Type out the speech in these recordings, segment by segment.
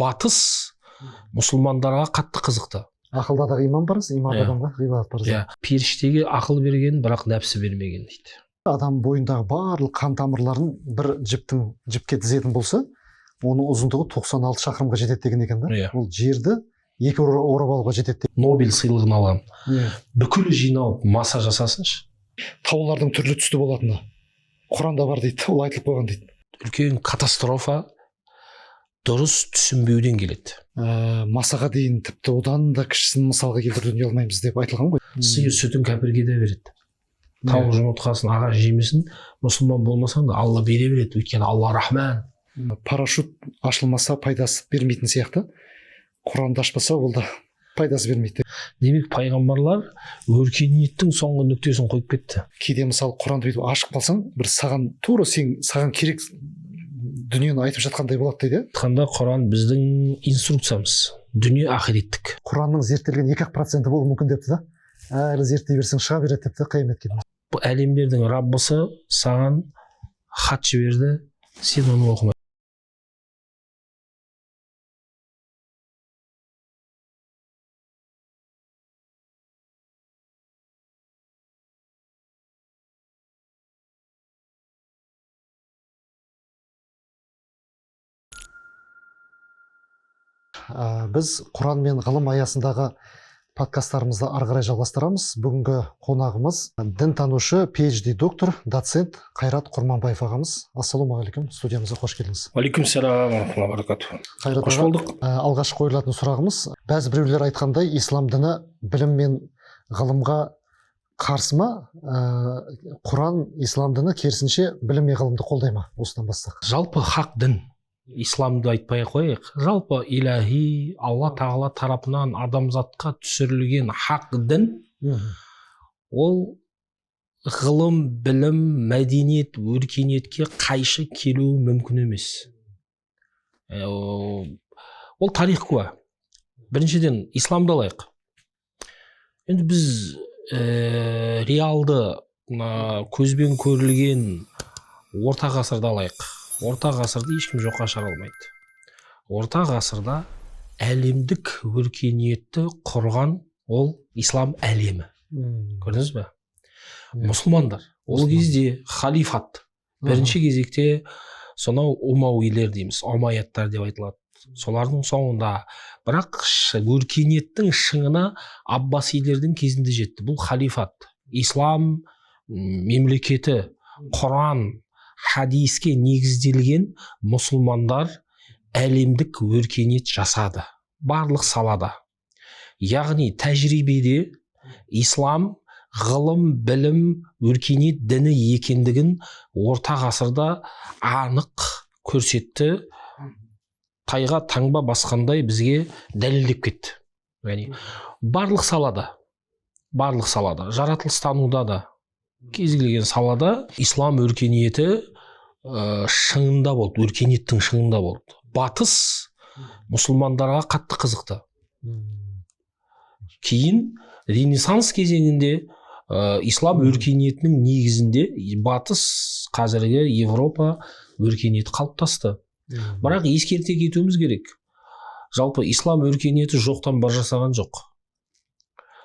батыс мұсылмандарға қатты қызықты. Ақылда да иман бар, иман адамға ғибадат бар. Періштеге ақыл берген, бірақ нәпсі бермеген дейді. Адам бойындағы барлық қан тамырларын бір жіпке тізетін болса, оның ұзындығы 96 шақырымға жетеді деген екен да. Ол жерді 2 орап алуға жетеді. Нобель сыйлығын алған. Бүкіл жиналып маса жасасыншы. Таулардың түрлі түсті болатыны Құранда бар дейді, ол айтылып қойған дейді. Үлкен катастрофа дұрыс түсінбеуден келеді. Масаға дейін тіпті одан да кішісін мысалға келтіруден ұялмаймыз деп айтылған ғой. Сиыр сүтін кәпірге де береді. Тауық жұмыртқасын аға жемесін, мұсылман болмасаң да Алла бере береді, өйткені Алла рахман. Парашют ашылмаса пайдасы бермейтін сияқты, Құранды ашпаса ол да пайдасы бермейді. Демек пайғамбарлар өркениеттің соңғы нүктесін қойып кетті. Кейде мысалы Құранды бүйтіп ашып қалсаң, бір саған керек дүниені айтып жатқандай болады дейді. Айтқанда Құран біздің инструкциямыз, дүние ақиреттік. Құранның зерттелген 2% болуы мүмкін депті да. Әлі зерттей берсең шыға береді депті қияметке. Бұл әлемдердің Раббысы саған хат жіберді, сен оны оқыма. Біз Құран мен ғылым аясындағы подкасттарымызды ары қарай жалғастырамыз. Бүгінгі қонағымыз дінтанушы, PhD доктор, доцент Қайрат Құрманбаев ағамыз. Ассалаумағалейкум, студиямызға қош келдіңіз. Алейкумассалам ва рахматуллахи ва баракатуху. Қайрат аға, алғаш қойылатын сұрағымыз, бәзі біреулер айтқандай, ислам діні білім мен ғылымға қарсы ма? Құран ислам діні керісінше білім мен ғылымды қолдай ма? Осыдан бастақ. Жалпы хақ дін. Исламды айтпай қойық. Жалпы илахи Алла тағала тарапынан адамзатқа түсірілген хақ дін, ол ғылым, білім, мәдениет, өркениетке қайшы келуі мүмкін емес. Ол тарих куә. Біріншіден, исламды алайық. Енді біз реалды көзбен көрілген орта ғасырда алайық. Орта ғасырды ешкім жоққа шығара алмайды. Орта ғасырда әлемдік өркениетті құрған ол ислам әлемі. Көрдіңіз бе? Мұсылмандар. Ол кезде халифат. Бірінші кезекте сонау умауилер дейміз, омайяттар деп айтылады. Солардың соңында. Бірақ өркениеттің шыңына аббасилердің кезінде жетті. Бұл халифат. Ислам мемлекеті, Құран, хадиске негізделген мұсылмандар әлемдік өркениет жасады. Барлық салада. Яғни тәжірибеде ислам ғылым, білім, өркениет діні екендігін орта ғасырда анық көрсетті. Тайға таңба басқандай бізге дәлелдеп кетті. Яғни барлық салада, жаратылыстануда да, кез келген салада ислам өркениеті шыңында болды, өркениеттің шыңында болды. Батыс мұсылмандарға қатты қызықты. Кейін Ренессанс кезеңінде ислам өркениетінің негізінде батыс, қазіргі Европа өркениеті қалыптасты. Бірақ ескерте кетуіміз керек. Жалпы ислам өркениеті жоқтан бар жасаған жоқ.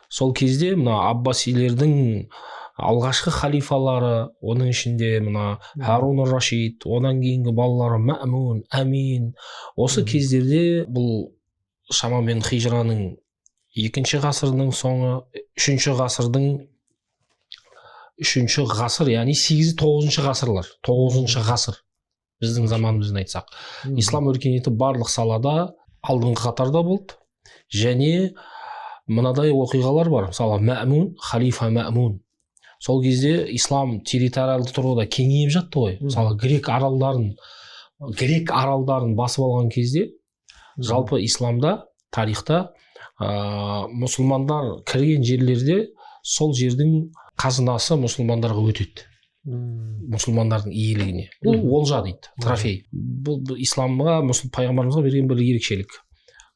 Сол кезде мына аббасилердің алғашқы халифалары, оның ішінде мына Харун ар-Рашид, одан кейінгі балалары Мәмун, Әмин. Осы кездерде бұл шамамен хижраның 2-ші ғасырдың соңы, 3-ші ғасырдың 3-ші ғасыр, яғни 8-9-ші ғасырлар, 9-ші ғасыр біздің заманымыздан айтсақ. Ислам өркениеті барлық салада алдыңғы қатарда болды. Және мынадай оқиғалар бар. Мысалы, Мәмун, халифа Мәмун. Сол кезде ислам территориалды тұрғыда кеңейіп жатты ғой. Мысалы, грек аралдарын басып алған кезде, жалпы исламда, тарихта мұсылмандар кірген жерлерде сол жердің қазынасы мұсылмандарға өтеді. Мұсылмандардың иелігіне. Бұл олжа дейді, трофей. Бұл исламға, пайғамбарымызға берген бір ерекшелік.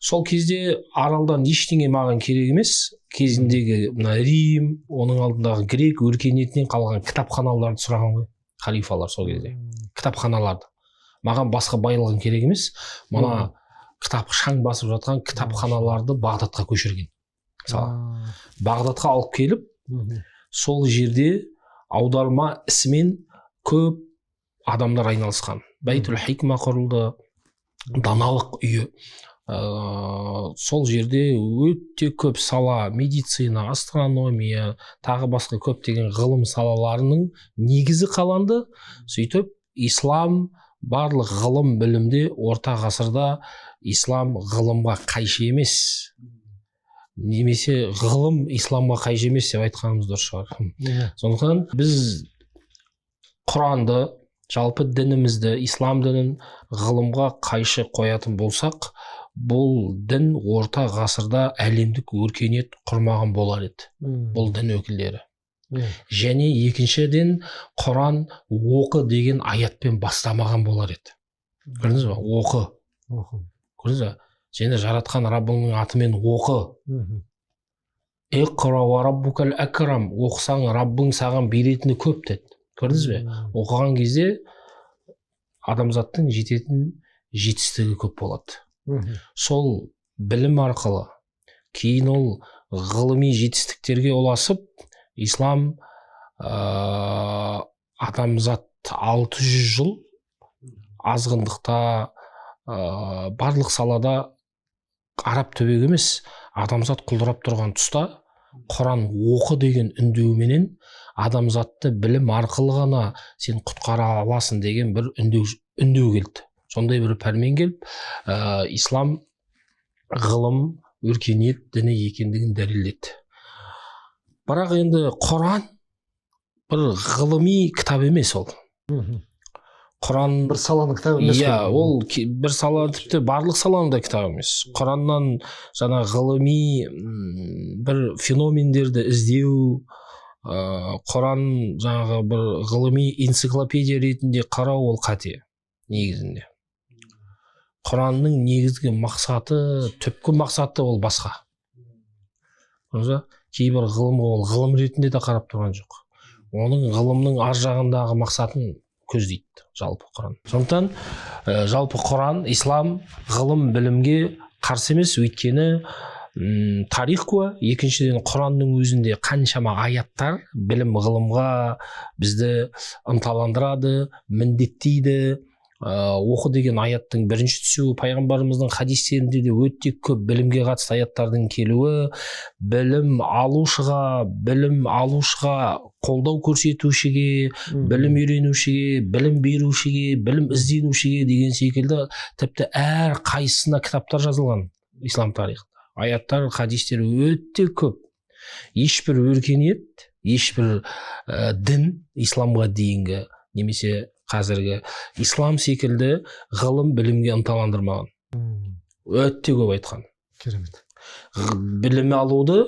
Сол кезде аралдан ештеңе маған керек емес. Кезіндегі Рим, оның алдындағы грек өркениетінен қалған кітапханаларды сұраған ғой, халифалар сол кезде. Кітапханаларды. Маған басқа байлығын керек емес. Мына кітап шаң басып жатқан кітапханаларды Бағдатқа көшірген. Мысалы, Бағдатқа алып келіп, сол жерде аударма ісімен көп адамдар айналысқан. Бәйтул хикма құрылды, даналық үйі. Сол жерде өте көп сала, медицина, астрономия, тағы басқа көптеген ғылым салаларының негізі қаланды. Сөйтіп, ислам барлық ғылым білімде орта ғасырда ислам ғылымға қайшы емес. Немесе ғылым исламға қайшы емес деп айтқанымыз дұрыс шығар. Сондықтан біз Құранды, жалпы дінімізді, ислам дінін ғылымға қайшы қоятын болсақ, бұл дін орта ғасырда әлемдік өркениет құрмаған болар еді. Бұл дін өкілдері. Және екіншіден, Құран оқы деген аятпен бастамаған болар еді. Көрдіңіз бе? Оқы. Көрдіңіз бе? Сені жаратқан Раббыңның атымен оқы. Иқра ва раббукал акрам. Оқысаң, Раббың саған беретіні көп деді. Көрдіңіз бе? Оқыған кезде адамзаттың жететін жетістігі көп болады. Сол білім арқылы кейін ол ғылыми жетістіктерге ұласып, ислам адамзат 600 жыл азғындықта, барлық салада араб түбегі емес, адамзат құлдырап тұрған тұста Құран оқы деген үндеуменен адамзатты білім арқылы ғана сен құтқара аласың деген бір үндеу келді. Сондай бір пәрмен келіп, ислам ғылым, өркениет діні екендігін дәлелдеді. Бірақ енді Құран бір ғылыми кітап емес ол. Құран бір саланың кітабы емес. Иә, ол бір сала, тіпті барлық саланың да кітап емес. Құраннан жаңа ғылыми бір феномендерді іздеу, Құран жаңағы бір ғылыми энциклопедия ретінде қарау ол қате негізінде. Құранның негізгі мақсаты, түпкі мақсаты ол басқа. Кейбір ғылымға ол ғылым ретінде де қарап тұрған жоқ. Оның ғылымның ар жағындағы мақсатын көздейді жалпы Құран. Сондықтан жалпы Құран, ислам ғылым білімге қарсы емес, өйткені тарих куә. Екіншіден, Құранның өзінде қаншама аяттар білім ғылымға бізді ынталандырады, міндеттейді. Оқы деген аяттың бірінші түсуі, пайғамбарымыздың хадистерінде де өте көп білімге қатысты аяттардың келуі, білім алушыға қолдау көрсетушіге, білім үйренушіге, білім берушіге, білім ізденушіге деген секілді тіпті әр қайсысына кітаптар жазылған ислам тарихында. Аяттар, хадистер өте көп. Ешбір өркениет, ешбір дін исламға дейінгі немесе қазіргі ислам секілді ғылым білімге ынталандырмаған. Өте көп айтқан. Керемет. Білім алуды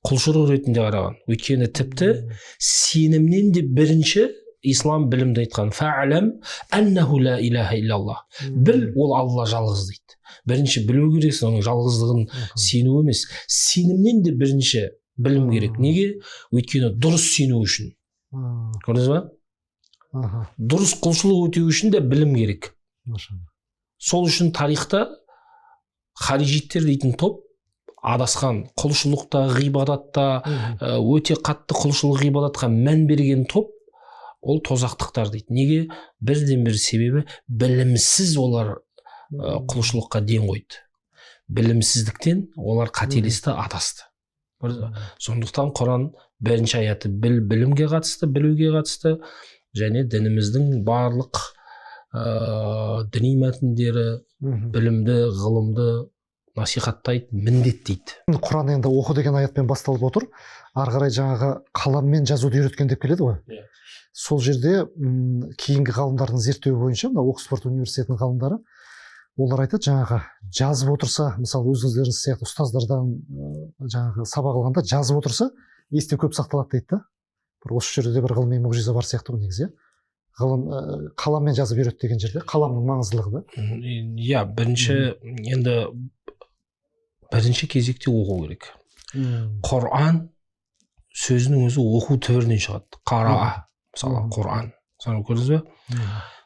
құлшылық ретінде қараған. Өйткені тіпті сенімнен де бірінші ислам білімді айтқан. Фә'ләм аннаху ла илаха иллаллах. Біл, ол Алла жалғыз дейді. Бірінші білу керексің, оның жалғыздығын сену емес. Сенімнен де бірінші білім керек. Неге? Өйткені дұрыс сену үшін. Көрдіңіз ба? Дұрыс құлшылық өтеу үшін де білім керек. Сол үшін тарихта харижиттер дейтін топ адасқан, құлшылықта, ғибадатта, өте қатты құлшылық ғибадатқа мән берген топ, ол тозақтықтар дейді. Неге? Бірден бір себебі білімсіз олар құлшылыққа ден қойды. Білімсіздіктен олар қателесті, адасты. Сондықтан Құран бірінші аяты білімге қатысты, білуге қатысты, және дініміздің барлық діни мәтіндері білімді, ғылымды насихаттайды, міндеттейді. Құран енді оқы деген аятпен басталып отыр. Ары қарай жаңағы қаламмен жазуды үйреткен деп келеді ғой. Сол жерде кейінгі ғалымдардың зерттеуі бойынша, мына Оксфорд университетінің ғалымдары, олар айтады, жаңағы жазып отырса, мысалы өзіңіздеріңіз сияқты ұстаздардан жаңағы сабақ алғанда жазып отырса, есте көп сақталады дейді да. Осы жерде бір ғылыми мұғжиза бар сияқты ғой негізі. Ғылым қаламмен жазып үйрет деген жерде қаламның маңыздылығы да. Иә, бірінші кезекте оқу керек. Құран сөзінің өзі оқу түбірінен шығады. Қара, мысалы Құран. соны көрдіңіз бе?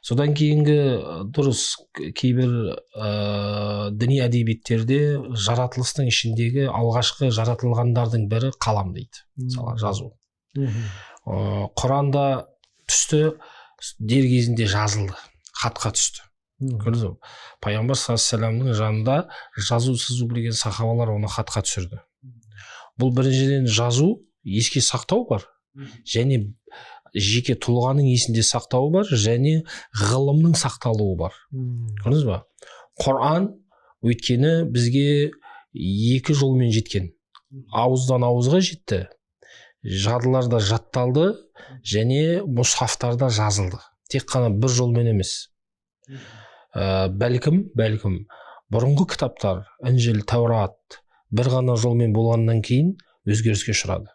Содан кейінгі дұрыс кейбір діни әдебиеттерде жаратылыстың ішіндегі алғашқы жаратылғандардың бірі қалам дейді, мысалы жазу. Құранда түсті дер кезінде жазылды, хатқа түсті. Көрдіңіз бе? Пайғамбар саллаллаху алейхи вассаламның жанында жазу сызу білген сахабалар оны хатқа түсірді. Бұл біріншіден жазу, еске сақтау бар, және жеке тұлғаның есінде сақтауы бар, және ғылымның сақталуы бар. Көрдіңіз бе? Құран өйткені бізге екі жолмен жеткен. Ауыздан ауызға жетті, жадыларда жатталды, және мұсхафтарда жазылды. Тек қана бір жолмен емес. Бәлкім бұрынғы кітаптар, Інжіл, Таурат бір ғана жолмен болғаннан кейін өзгеріске ұшырады.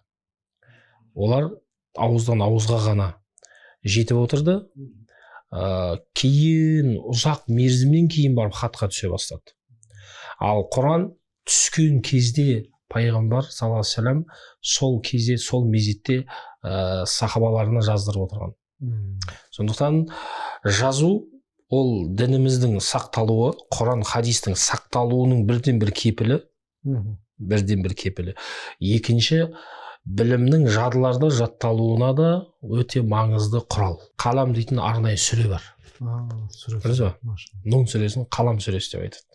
Олар ауыздан ауызға ғана жетіп отырды. Кейін ұзақ мерзімнен кейін барып хатқа түсе бастады. Ал Құран түскен кезде пайғамбар саллаллаху алейхи вассалам сол кезде, сол мезетте сахабаларына жаздырып отырған. Сондықтан жазу ол дініміздің сақталуы, Құран хадистің сақталуының бірден бір кепілі. Екінші, білімнің жадыларда жатталуына да өте маңызды құрал. Қалам дейтін арнайы сүре бар. Көрдіңіз бе? Нун сүресін қалам сүресі деп айтады.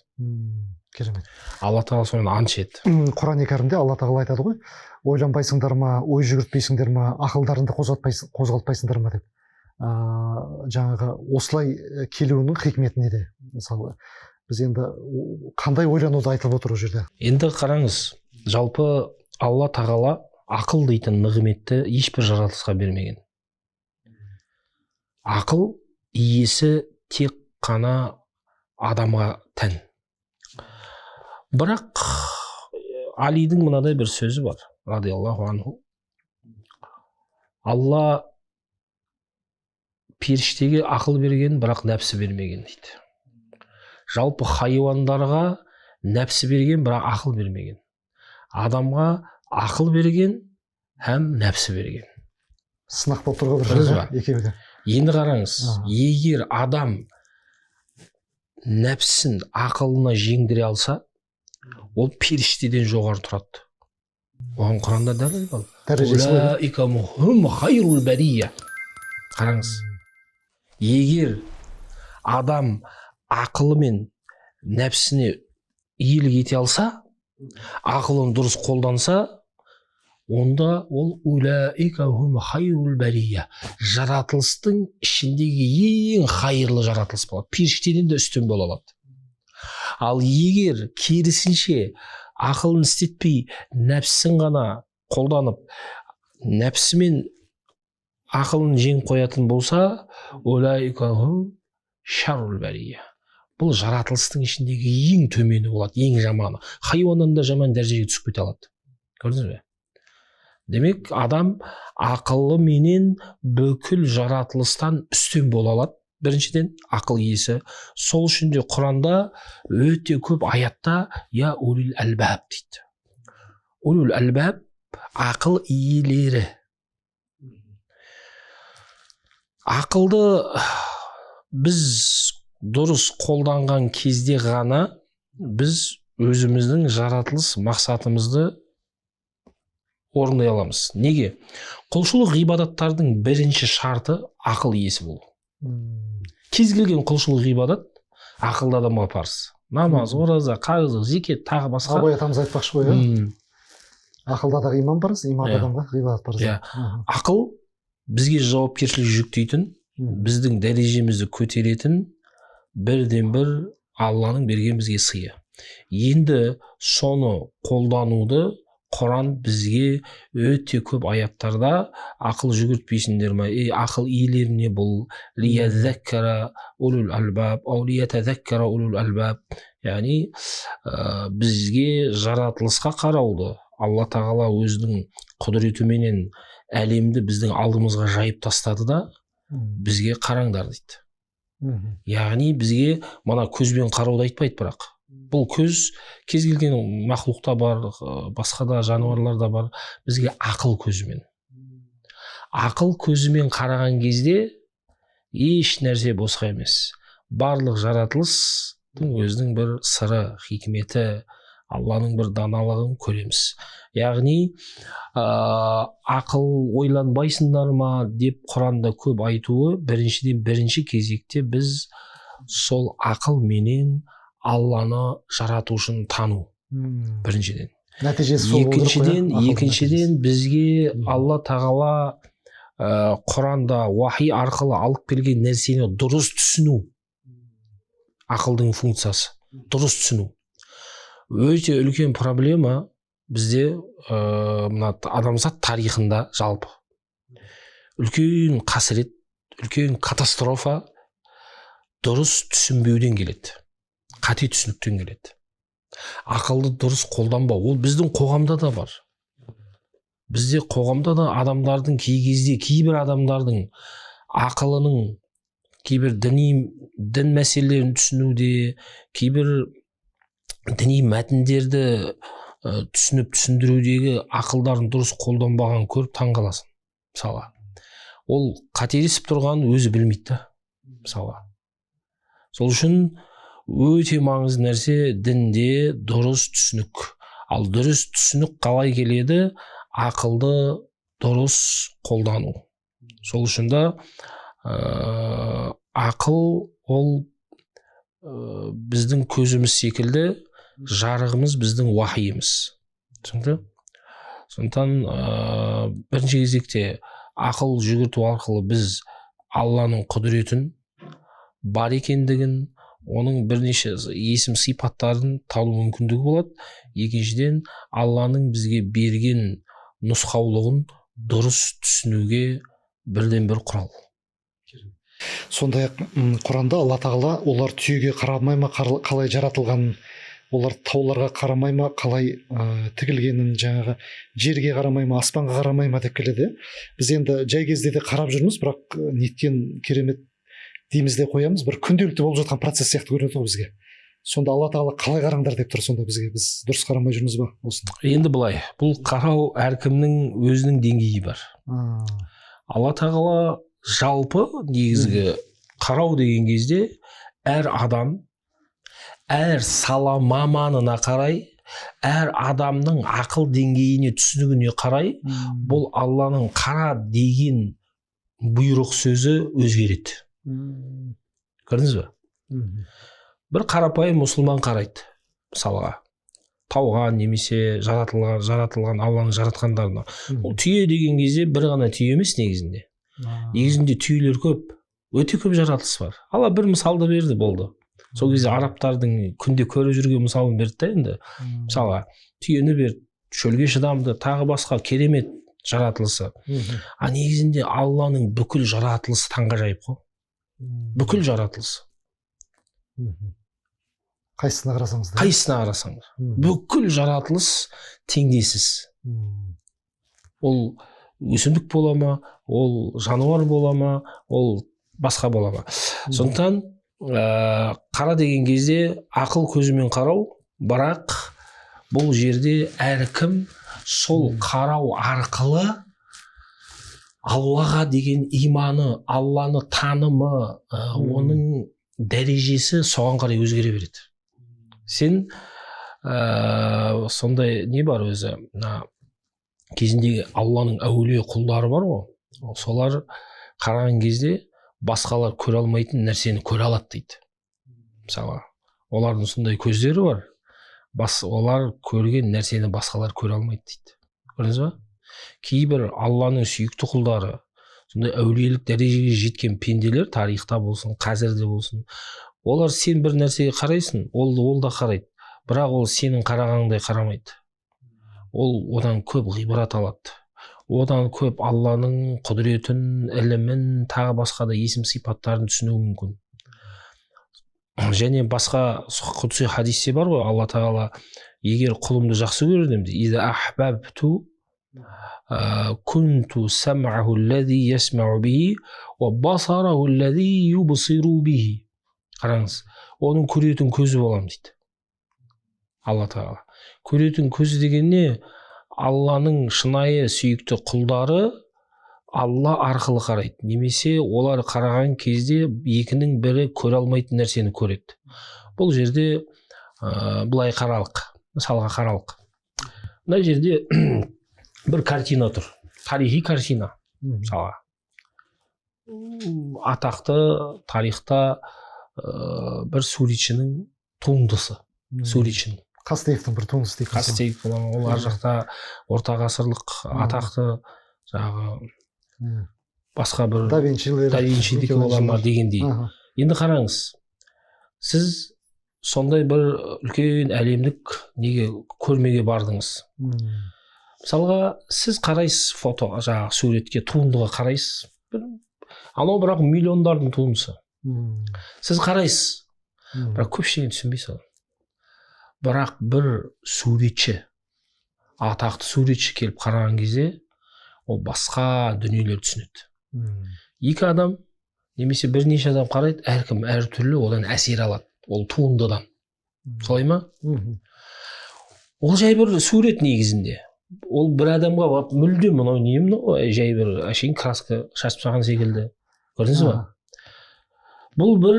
Керемет. Алла тағала соны ант етті. Құран кәрімде Алла тағала айтады ғой, ойланбайсыңдар ма, ой жүгіртпейсіңдер ма, ақылдарыңды қозғалтпайсыңдар ма деп. Жаңағы осылай келуінің хикметі неде? Мысалы, біз енді қандай ойлануды айтылып отыр ол жерде? Енді қараңыз, жалпы Алла тағала ақыл дейтін нығметті ешбір жаратылысқа бермеген. Ақыл иесі тек қана адамға тән. Бірақ Алидің мынадай бір сөзі бар, радиаллаху анху. Алла періштеге ақыл берген, бірақ нәпсі бермеген дейді. Жалпы хайуандарға нәпсі берген, бірақ ақыл бермеген. Адамға ақыл берген, һәм нәпсі берген. Сынақ болып тұрған бір жерде екеуі де. Енді қараңыз, егер адам нәпсін ақылына жеңдіре алса, ол періштеден жоғары тұрады. Оған Құранда дәлел бар. Улаика хум хайрул бария. Қараңыз, егер адам ақылымен нәпсіне иелік ете алса, ақылын дұрыс қолданса, онда ол улаика хум хайрул бария, жаратылыстың ішіндегі ең хайырлы жаратылыс болады. Періштеден де үстін бола алады. Ал егер керісінше ақылын істетпей, нәпсін ғана қолданып, нәпсімен ақылын жеңіп қоятын болса, улаика хум шаррул бария. Бұл жаратылыстың ішіндегі ең төмені болады, ең жаманы. Хайуаннан да жаман дәрежеге түсіп кете алады. Көрдіңіз бе? Демек, адам ақылы менен бүкіл жаратылыстан үстен бола алады. Біріншіден, ақыл иесі. Сол үшін де Құранда өте көп аятта я улул әлбәб дейді. Улул әлбәб ақыл иелері. Ақылды біз дұрыс қолданған кезде ғана біз өзіміздің жаратылыс мақсатымызды орындай аламыз. Неге? Құлшылық ғибадаттардың бірінші шарты ақыл иесі болу. Кез келген құлшылық ғибадат ақылды адамға парыз. Намаз, ораза, қарыз, зекет, тағы басқа. Абай атамыз айтпақшы ғой, ақылда да иман парыз, иман адамға ғибадат парыз. Ақыл бізге жауапкершілік жүктейтін, біздің дәрежемізді көтеретін бірден бір Алланың берген бізге сыйы. Енді соны қолдануды Құран бізге өте көп аяттарда ақыл жүгіртпейсіңдер ме, ақыл иелеріне бұл лиязаккара улул албаб, ау лиятазаккара улул албаб, яғни бізге жаратылысқа қарауды Алла тағала өзінің құдіретіменен әлемді біздің алдымызға жайып тастады да, бізге қараңдар дейді. Яғни бізге мана көзбен қарауды айтпайды, бірақ бұл көз кез келген мақлұқта бар, басқа да жануарларда бар, бізге ақыл көзімен. Ақыл көзімен қараған кезде еш нәрсе босқа емес. Барлық жаратылыстың өзінің бір сыры, хикметі, Алланың бір даналығын көреміз. Яғни ақыл ойланбайсыңдар ма деп Құранда көп айтуы, бірінші кезекте біз сол ақыл менен Алланы жаратушыны тану. Біріншіден. Нәтижесі сол болу керек қой. Екіншіден бізге Алла тағала Құранда уахи арқылы алып келген нәрсені дұрыс түсіну. Ақылдың функциясы дұрыс түсіну. Өте үлкен проблема бізде мына адамзат тарихында жалпы. Үлкен қасірет, үлкен катастрофа дұрыс түсінбеуден келеді. Қате түсініктен келеді. Ақылды дұрыс қолданбау. Ол біздің қоғамда да бар. Бізде қоғамда да адамдардың кезде кейбір адамдардың ақылының кейбір дін мәселелерін түсінуде, кейбір діни мәтіндерді түсіндірудегі ақылдарын дұрыс қолданбаған көріп таңғаласың. Мысалы, ол қателесіп тұрғанын өзі білмейді да. Мысалы, сол үшін өте маңызды нәрсе дінде дұрыс түсінік. Ал дұрыс түсінік қалай келеді? Ақылды дұрыс қолдану. Сол үшін да ақыл ол біздің көзіміз секілді, жарығымыз біздің уахиіміз. Түсінді? Сондықтан бірінші кезекте ақыл жүгірту арқылы біз Алланың құдіретін бар екендігін, оның бірнеше есім сипаттарын тану мүмкіндігі болады. Екіншіден, Алланың бізге берген нұсқаулығын дұрыс түсінуге бірден бір құрал. Сондай-ақ Құранда Алла тағала олар түйеге қарамай ма қалай жаратылғанын, олар тауларға қарамай ма қалай тігілгенін, жаңағы жерге қарамай ма аспанға қарамай ма деп келеді. Біз енді жай кезде де қарап жүрміз, бірақ неткен керемет дейміз де қоямыз, бір күнделікті болып жатқан процесс сияқты көрінеді ғой бізге. Сонда Алла тағала қалай қараңдар деп тұр сонда бізге, біз дұрыс қарамай жүрміз ба осыны? Енді былай, бұл қарау әркімнің өзінің деңгейі бар. Алла тағала жалпы негізгі қарау деген кезде әр адам, әр сала маманына қарай, әр адамның ақыл деңгейіне, түсінігіне қарай, бұл Алланың қара деген бұйрық сөзі өзгереді. Көрдіңіз бе? Бір қарапайым мұсылман қарайды, мысалға, тауға немесе жаратылған Алланың жаратқандарына. Ол түйе деген кезде бір ғана түйе емес негізінде. Негізінде түйелер көп, өте көп жаратылыс бар. Алла бір мысалды берді, болды. Сол кезде арабтардың күнде көріп жүрген мысалын берді да енді. Мысалға, түйені берді, шөлге шыдамды, тағы басқа керемет жаратылысы. А негізінде Алланың бүкіл жаратылысы таңғажайып қой. Бүкіл жаратылысы. Қайсысына қарасаңыз да? Қайсысына қарасаңыз. Бүкіл жаратылыс теңдессіз. Ол өсімдік бола ма, ол жануар бола ма, ол басқа бола ма. Сондықтан қара деген кезде ақыл көзімен қарау, бірақ бұл жерде әркім сол қарау арқылы Аллаға деген иманы, Алланы танымы, оның дәрежесі соған қарай өзгере береді. Сен сондай не бар өзі, кезіндегі Алланың әулие құлдары бар ғой, солар қараған кезде басқалар көре алмайтын нәрсені көре алады дейді. Мысалы, олардың сондай көздері бар, олар көрген нәрсені басқалар көре алмайды дейді. Көрдіңіз ба? Кейбір Алланың сүйікті құлдары, сондай әулиелік дәрежеге жеткен пенделер, тарихта болсын, қазірде болсын, олар сен бір нәрсеге қарайсың, ол да қарайды, бірақ ол сенің қарағаныңдай қарамайды. Ол одан көп ғибрат алады. Одан көп Алланың құдіретін, ілімін, тағы басқа да есім сипаттарын түсінуі мүмкін. Және басқа құдси хадисте бар ғой, Алла тағала егер құлымды жақсы көрдім дейді, «Иза ахбабту kuntu sam'ahu alladhi yasma'u bihi wa basarahu alladhi yubsiru bihi». Қараңыз, оның көретін көзі болам дейді. Алла тағала. Көретін көзі деген не? Алланың шынайы сүйікті құлдары Алла арқылы қарайды, немесе олар қараған кезде екінің бірі көре алмайтын нәрсені көреді. Бұл жерде былай қаралық, мысалға қаралық. Мына жерде бір картина тұр, тарихи картина. Мысалға атақты тарихта бір суретшінің туындысы, суретшінің Қастеевтің бір туындысы дейік. Қастеев, ол ар жақта орта ғасырлық атақты жаңағы басқа бір да Винчидегі бола ма дегендей. Енді қараңыз, сіз сондай бір үлкен әлемдік неге көрмеге бардыңыз. Мысалға сіз қарайсыз фотоға, жаңағы суретке, туындыға қарайсыз. Анау бірақ миллиондардың туындысы. Сіз қарайсыз, бірақ көп ештеңе түсінбейсіз. Бірақ бір суретші, атақты суретші келіп қараған кезде, ол басқа дүниелер түсінеді. Екі адам, немесе бірнеше адам қарайды, әркім әртүрлі одан әсер алады, ол туындыдан. Солай ма? Ол жай бір сурет негізінде. Ол бір адамға барып мүлде мынау не мынау, жай бір әшейін краска шашып тастаған секілді. Көрдіңіз ба? Бұл бір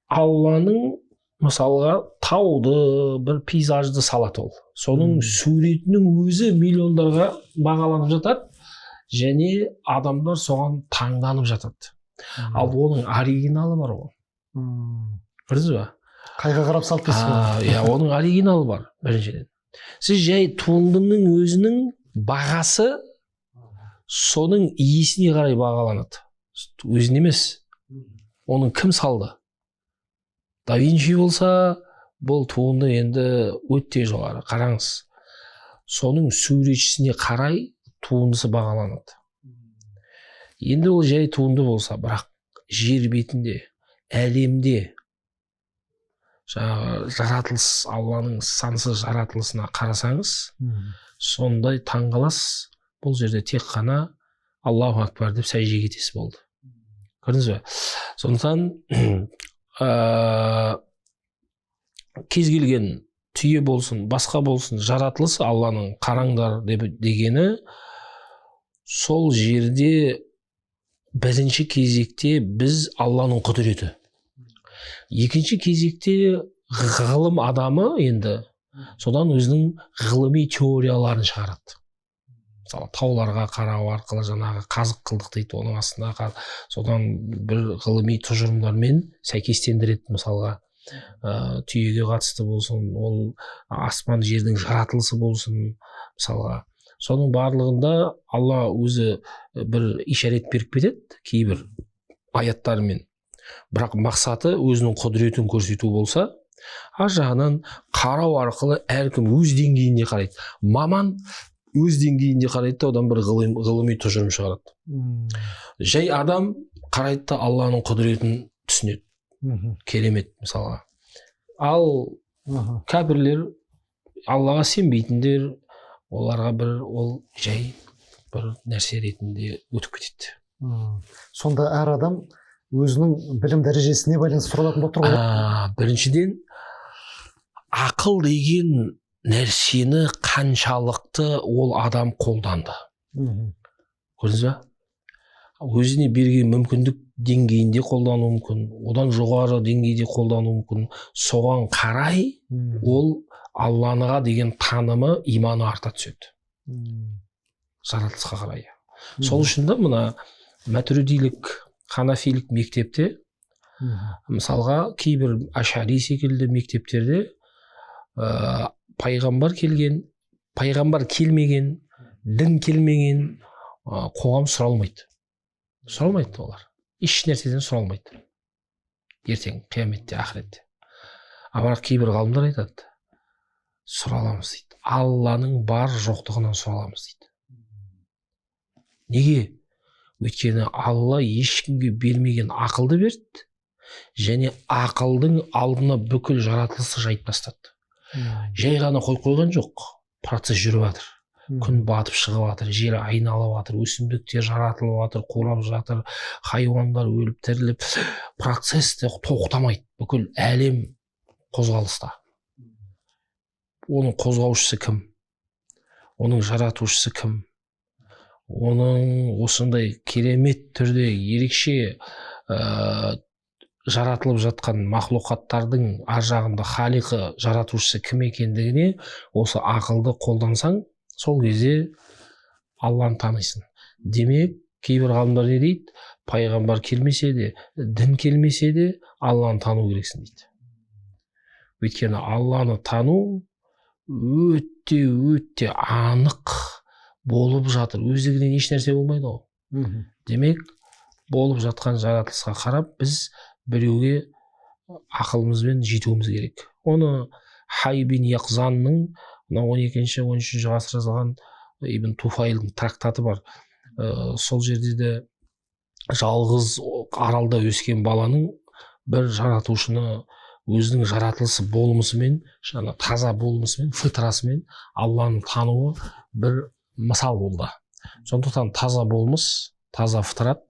Алланың мысалға тауды, бір пейзажды салады ол. Соның суретінің өзі миллиондарға бағаланып жатады, және адамдар соған таңданып жатады. Ал оның оригиналы бар ол. Көрдіңіз ба? Қайға қарап салып дейсіз ба? Оның оригиналы бар, біріншіден. Сіз жай туындының өзінің бағасы соның иесіне қарай бағаланады. Өзін емес. Оның кім салды? Да Винчи болса, бұл туынды енді өте жоғары. Қараңыз, соның суретшісіне қарай туындысы бағаланады. Енді ол жай туынды болса, бірақ жер бетінде, әлемде жаратылыс, Алланың сансыз жаратылысына қарасаңыз, сондай таңғаласыз. Бұл жерде тек қана Аллаху акбар деп сәждеге кетесіз болды. Көрдіңіз бе? Сондықтан кез келген түйе болсын, басқа болсын, жаратылысы Алланың қараңдар дегені, сол жерде бірінші кезекте біз Алланың құдіреті. Екінші кезекте ғылым адамы енді содан өзінің ғылыми теорияларын шығарады. Мысалы, тауларға қарау арқылы жаңағы қазық қылдық дейді, оның астына содан бір ғылыми тұжырымдармен сәйкестендіреді. Мысалға, түйеге қатысты болсын, ол аспан жердің жаратылысы болсын, мысалға. Соның барлығында Алла өзі бір ишарет беріп кетеді, кейбір аяттарымен. Бірақ мақсаты өзінің құдіретін көрсету болса, ар жағынан қарау арқылы әркім өз деңгейінде қарайды. Маман өз деңгейінде қарайды, одан бір ғылыми тұжырым шығарады. Жай адам қарайды да Алланың құдіретін түсінеді. Керемет, мысалға. Ал кәпірлер, Аллаға сенбейтіндер, оларға бір ол жай бір нәрсе ретінде өтіп кетеді. Сонда әр адам өзінің білім дәрежесіне байланысты сұралатын болып тұр ғой? Біріншіден, ақыл деген нәрсені қаншалықты ол адам қолданды. Көрдіңіз ба? Өзіне берген мүмкіндік деңгейінде қолдану мүмкін, одан жоғары деңгейде қолдану мүмкін. Соған қарай ол Алланыға деген танымы, иманы арта түседі. Жаратылысқа қарай. Сол үшін да мына мәтүридилік, ханафилік мектепте, мысалға кейбір ашари секілді мектептерде пайғамбар келмеген, дін келмеген қоғам сұралмайды. Сұралмайды олар. Еш нәрседен сұралмайды. Ертең қияметте, ақыретте. Бірақ кейбір ғалымдар айтады, сұраламыз дейді. Алланың бар жоқтығынан сұраламыз дейді. Неге? Өйткені Алла ешкімге бермеген ақылды берді, және ақылдың алдына бүкіл жаратылысты жайып тастады. Жай ғана қойған жоқ, процесс жүріп жатыр. Күн батып шығып жатыр, жер айналып жатыр, өсімдіктер жаратылып жатыр, қурап жатыр, хайуандар өліп тіріліп, процесс тоқтамайды. Бүкіл әлем қозғалыста. Оның қозғаушысы кім? Оның жаратушысы кім? оның осындай керемет түрде ерекше жаратылып жатқан мақлұқаттардың ар жағында халиқы жаратушысы кім екендігіне осы ақылды қолдансаң, сол кезде Алланы танисың. Демек, кейбір ғалымдар не дейді? Пайғамбар келмесе де, дін келмесе де, Алланы тану керексің дейді. Өйткені Алланы тану өте анық болып жатыр. Өздігінен еш нәрсе болмайды ғой. Демек, болып жатқан жаратылысқа қарап, біз біреуге ақылымызбен жетуіміз керек. Оны Хай бин Яқзанның 12-13 ғасыр жазылған Ибн Туфайлдың трактаты бар. Сол жерде де жалғыз аралда өскен баланың бір жаратушыны өзінің жаратылысы болмысымен, таза болмысымен, фитрасымен Алланы тануы бір мысал болды. Сондықтан таза болмыс, таза фитрат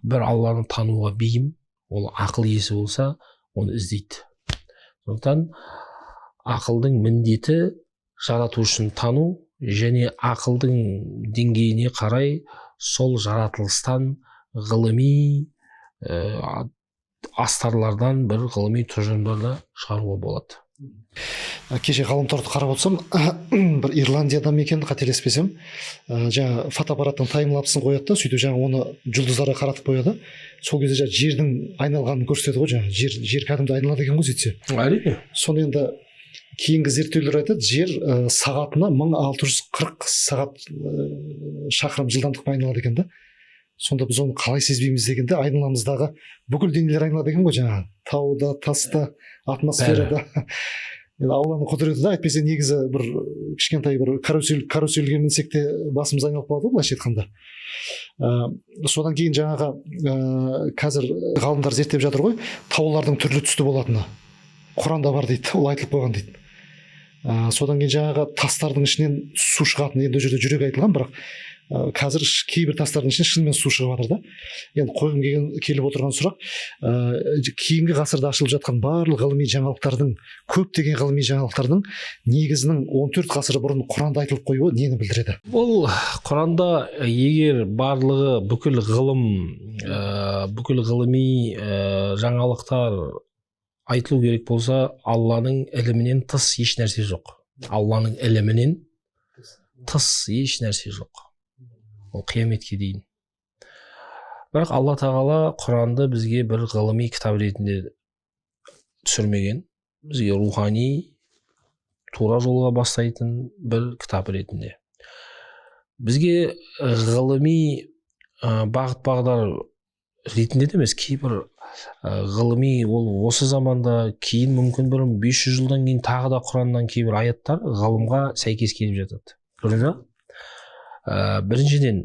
бір Алланы тануға бейім, ол ақыл иесі болса, оны іздейді. Сондықтан ақылдың міндеті жаратушыны тану және ақылдың деңгейіне қарай сол жаратылыстан ғылыми астарлардан бір ғылыми тұжырымдарды шығаруға болады. Кеше ғаламторды қарап отырсам, бір Ирландияда екен, қателеспесем, жаңа фотоаппараттың таймлапсын қояды да, сөйтіп жаңа оны жұлдыздарға қаратып қояды. Сол кезде жаңа жердің айналғанын көрсетеді ғой, жаңа жер кәдімгі айналады екен ғой сөйтсе. Әрине. Соны енді кейінгі зерттеулер айтады, жер сағатына 1640 сағат шақырым жылдамдықпен айналады екен да. Сонда біз оны қалай сезбейміз дегенде, айналамыздағы бүкіл денелер айналады екен ғой, жаңа тауда, таста, атмосферада. Алланың құдіреті да, әйтпесе негізі бір кішкентай бір карусельге мінсек те басымыз айналып қалады, былайша айтқанда. Содан кейін жаңағы қазір ғалымдар зерттеп жатыр ғой, таулардың түрлі түсті болатыны Құранда бар дейді, ол айтылып қойған дейді. Содан кейін жаңағы тастардың ішінен су шығатыны, енді ол жерде жүрек айтылған, бірақ қазір кейбір тастардың ішінен шынымен су шығып жатыр да. Енді қойғым келіп отырған сұрақ, кейінгі ғасырда ашылып жатқан барлық ғылыми жаңалықтардың, көптеген ғылыми жаңалықтардың негізінің 14 ғасыр бұрын Құранда айтылып қоюы нені білдіреді? Ол Құранда егер барлығы бүкіл ғылыми жаңалықтар айтылу керек болса, Алланың ілімінен тыс еш нәрсе жоқ. Алланың ілімінен тыс еш нәрсе жоқ. Ол қияметке дейін. Бірақ Алла тағала Құранды бізге бір ғылыми кітап ретінде түсірмеген. Бізге рухани, тура жолға бастайтын бір кітап ретінде. Бізге ғылыми бағыт-бағдар ретінде де емес, кейбір ғылыми, ол осы заманда кейін мүмкін бір 500 жылдан кейін тағы да Құраннан кейбір аяттар ғылымға сәйкес келіп жатады. Көрдіңіз бе? Біріншіден,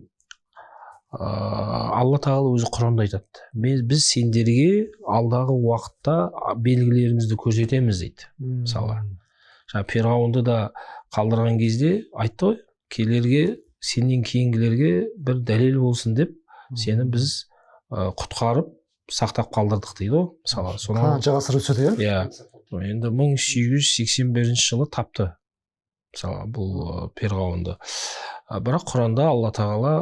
Алла тағала өзі Құранда айтады. Біз сендерге алдағы уақытта белгілерімізді көрсетеміз дейді. Мысалы, Фирғауынды да қалдырған кезде айтты ғой, келерге, сенен кейінгілерге бір дәлел болсын деп, сені біз құтқарып, сақтап қалдырдық дейді ғой. Мысалы, қанша ғасыр өтсе де, иә. Енді 1881 жылы тапты. Мысалы, бұл Фирғауынды. Бірақ Құранда Алла тағала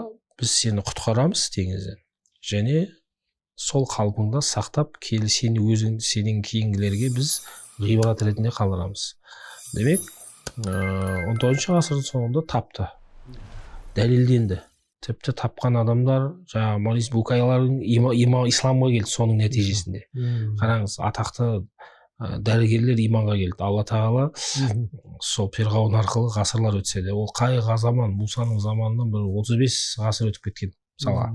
біз сені құтқарамыз теңізден, және сол қалпыңда сақтап сенен кейінгілерге біз ғибрат ретінде қалдырамыз. Демек, 19 ғасырдың соңында тапты, дәлелденді. Тіпті тапқан адамдар, жаңағы Морис Букайлардың исламға келді соның нәтижесінде. Қараңыз, атақты дәрігерлер иманға келді. Алла тағала сол Фирғауын арқылы ғасырлар өтсе де, ол қай заман, Мусаның заманынан бір 35 ғасыр өтіп кеткен. Мысалы,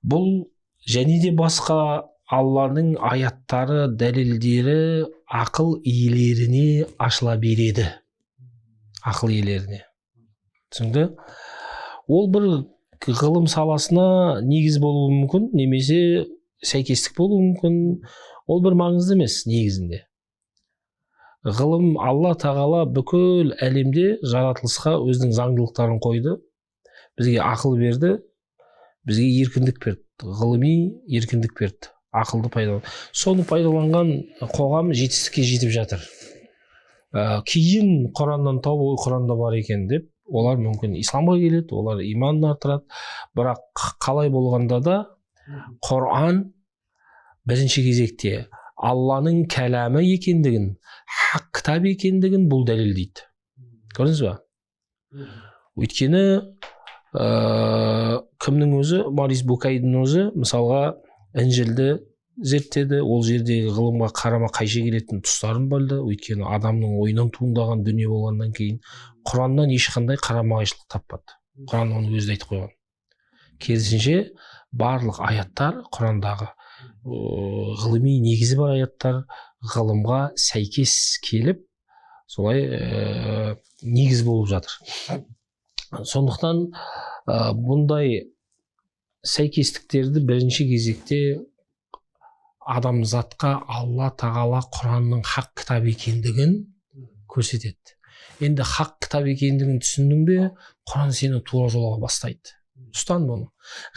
бұл және де басқа Алланың аяттары, дәлелдері ақыл иелеріне ашыла береді. Ақыл иелеріне. Түсінді? Ол бір ғылым саласына негіз болуы мүмкін, немесе сәйкестік болуы мүмкін. Ол бір маңызды емес негізінде. Ғылым, Алла тағала бүкіл әлемде жаратылысқа өзінің заңдылықтарын қойды. Бізге ақыл берді, бізге еркіндік берді. Ғылыми еркіндік берді. Ақылды пайдаланды. Соны пайдаланған қоғам жетістікке жетіп жатыр. Кейін Құраннан тауып, Құранда бар екен деп, олар мүмкін исламға келеді, олар иманын артырады, бірақ қалай болғанда да Құран бірінші кезекте Алланың кәләмі екендігін, хақ кітап екендігін бұл дәлелдейді. Көрдіңіз ба? Өйткені кімнің өзі, Морис Букайдың өзі мысалға Інжілді зерттеді, ол жердегі ғылымға қарама қайшы келетін тұстарын білді. Өйткені адамның ойынан туындаған дүние болғаннан кейін Құраннан ешқандай қарама қайшылық таппады. Құран оны өзі айтып қойған. Керісінше барлық аяттар Құрандағы ғылыми негізі бар аяттар ғылымға сәйкес келіп, солай негіз болып жатыр. Сондықтан бұндай сәйкестіктерді бірінші кезекте адамзатқа Алла тағала Құранның хақ кітап екендігін көрсетеді. Енді хақ кітап екендігін түсіндің бе, Құран сені тура жолға бастайды. Ұстан бұны.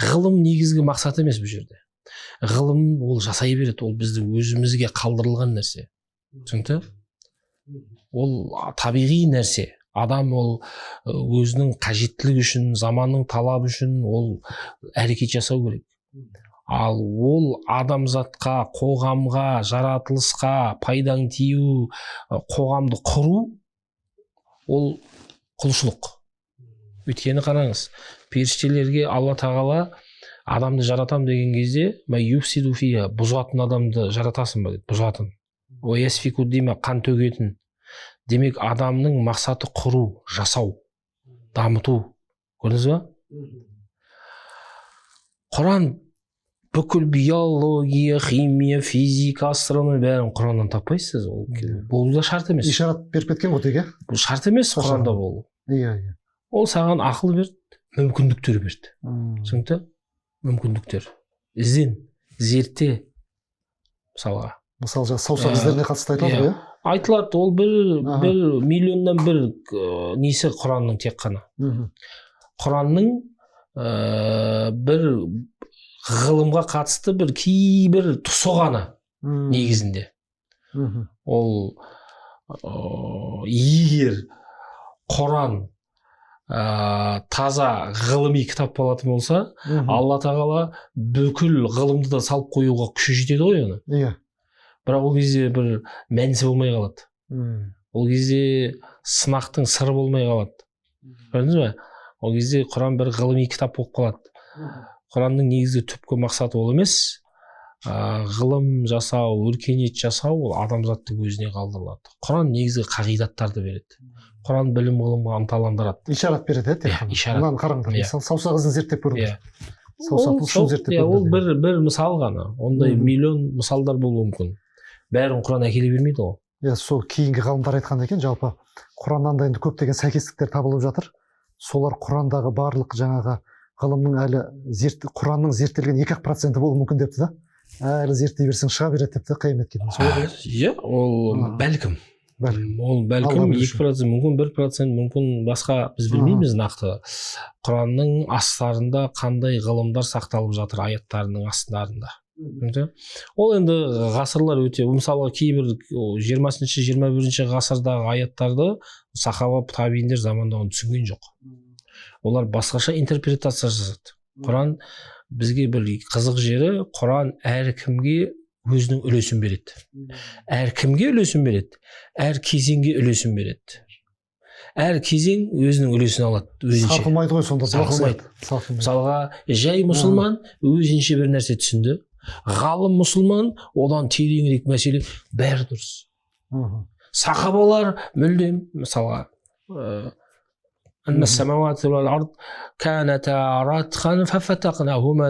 Ғылым негізгі мақсат емес бұл жерде. Ғылым ол жасай береді, ол бізді өзімізге қалдырылған нәрсе. Түсінікті? Ол табиғи нәрсе. Адам ол өзінің қажеттілігі үшін, заманның талабы үшін ол әрекет жасау керек. Ал ол адамзатқа, қоғамға, жаратылысқа пайдаң тию, қоғамды құру, ол құлшылық. Өйткені қараңыз, періштелерге Алла тағала адамды жаратам деген кезде, бұзатын адамды жаратасың ба деді, бұзатын. Қан төгетін. Демек, адамның мақсаты құру, жасау, дамыту. Көрдіңіз ба? Құран бүкіл биология, химия, физика, астрономия бәрін Құраннан таппайсыз. Бұл да шарт емес. Ишарат беріп кеткен ғой тек, бұл шарт емес Құранда болу. Ол саған ақыл берді, мүмкіндіктер берді. Түсінікті? Мүмкіндіктер. Ізден, зерте. Мысалға. Мысалы, саусақ іздеріне қатысты айтылады ғой, айтылады, ол бір миллионнан бір несі Құранның тек қана. Құранның бір ғылымға қатысты бір кейбір тұсы ғана негізінде. Ол егер Құран таза ғылыми кітап болатын болса, Алла тағала бүкіл ғылымды да салып қоюға күші жетеді ғой оны. Иә. Бірақ ол кезде бір мәнісі болмай қалады. Ол кезде сынақтың сыры болмай қалады. Көрдіңіз бе? Ол кезде Құран бір ғылыми кітап болып қалады. Құранның негізгі түпкі мақсаты ол емес, ғылым жасау, өркениет жасау, ол адамзаттың өзіне қалдырылады. Құран негізгі қағидаттарды береді. Құран білім ғылымға ынталандырады. Ишарат береді, мынаны қараңдар. Саусақ ізін зерттеп көріңіз. Ол бір мысал ғана. Ондай миллион мысалдар болуы мүмкін. Бәрін Құран әкеле бермейді ғой. Сол кейінгі ғалымдар айтқан екен, жалпы Құраннан да енді көптеген сәйкестіктер табылып жатыр. Солар Құрандағы барлық жаңағы ғылымның әлі Құранның зерттелген 2% болуы мүмкін депті да. Әлі зерттей берсең шыға береді депті қияметке. Иә, ол бәлкім. Ол бәлкім 2% мүмкін, 1% мүмкін, басқа біз білмейміз нақты. Құранның астарында қандай ғылымдар сақталып жатыр аяттарының астарында. Ол енді ғасырлар өте, мысалы кейбір 20-21 ғасырдағы аяттарды сахаба табииндер заманда оны түсінген жоқ. Олар басқаша интерпретация жасады. Құран бізге бір қызық жері, Құран әркімге өзінің үлесін береді. Әркімге үлесін береді, әр кезеңге үлесін береді. Әр кезең өзінің үлесін алады. Сарқылмайды ғой сонда. Мысалға, жай мұсылман өзінше бір нәрсе түсінді. Ғалым мұсылман одан тереңірек мәселе, бәрі дұрыс. Сахабалар мүлдем, мысалға,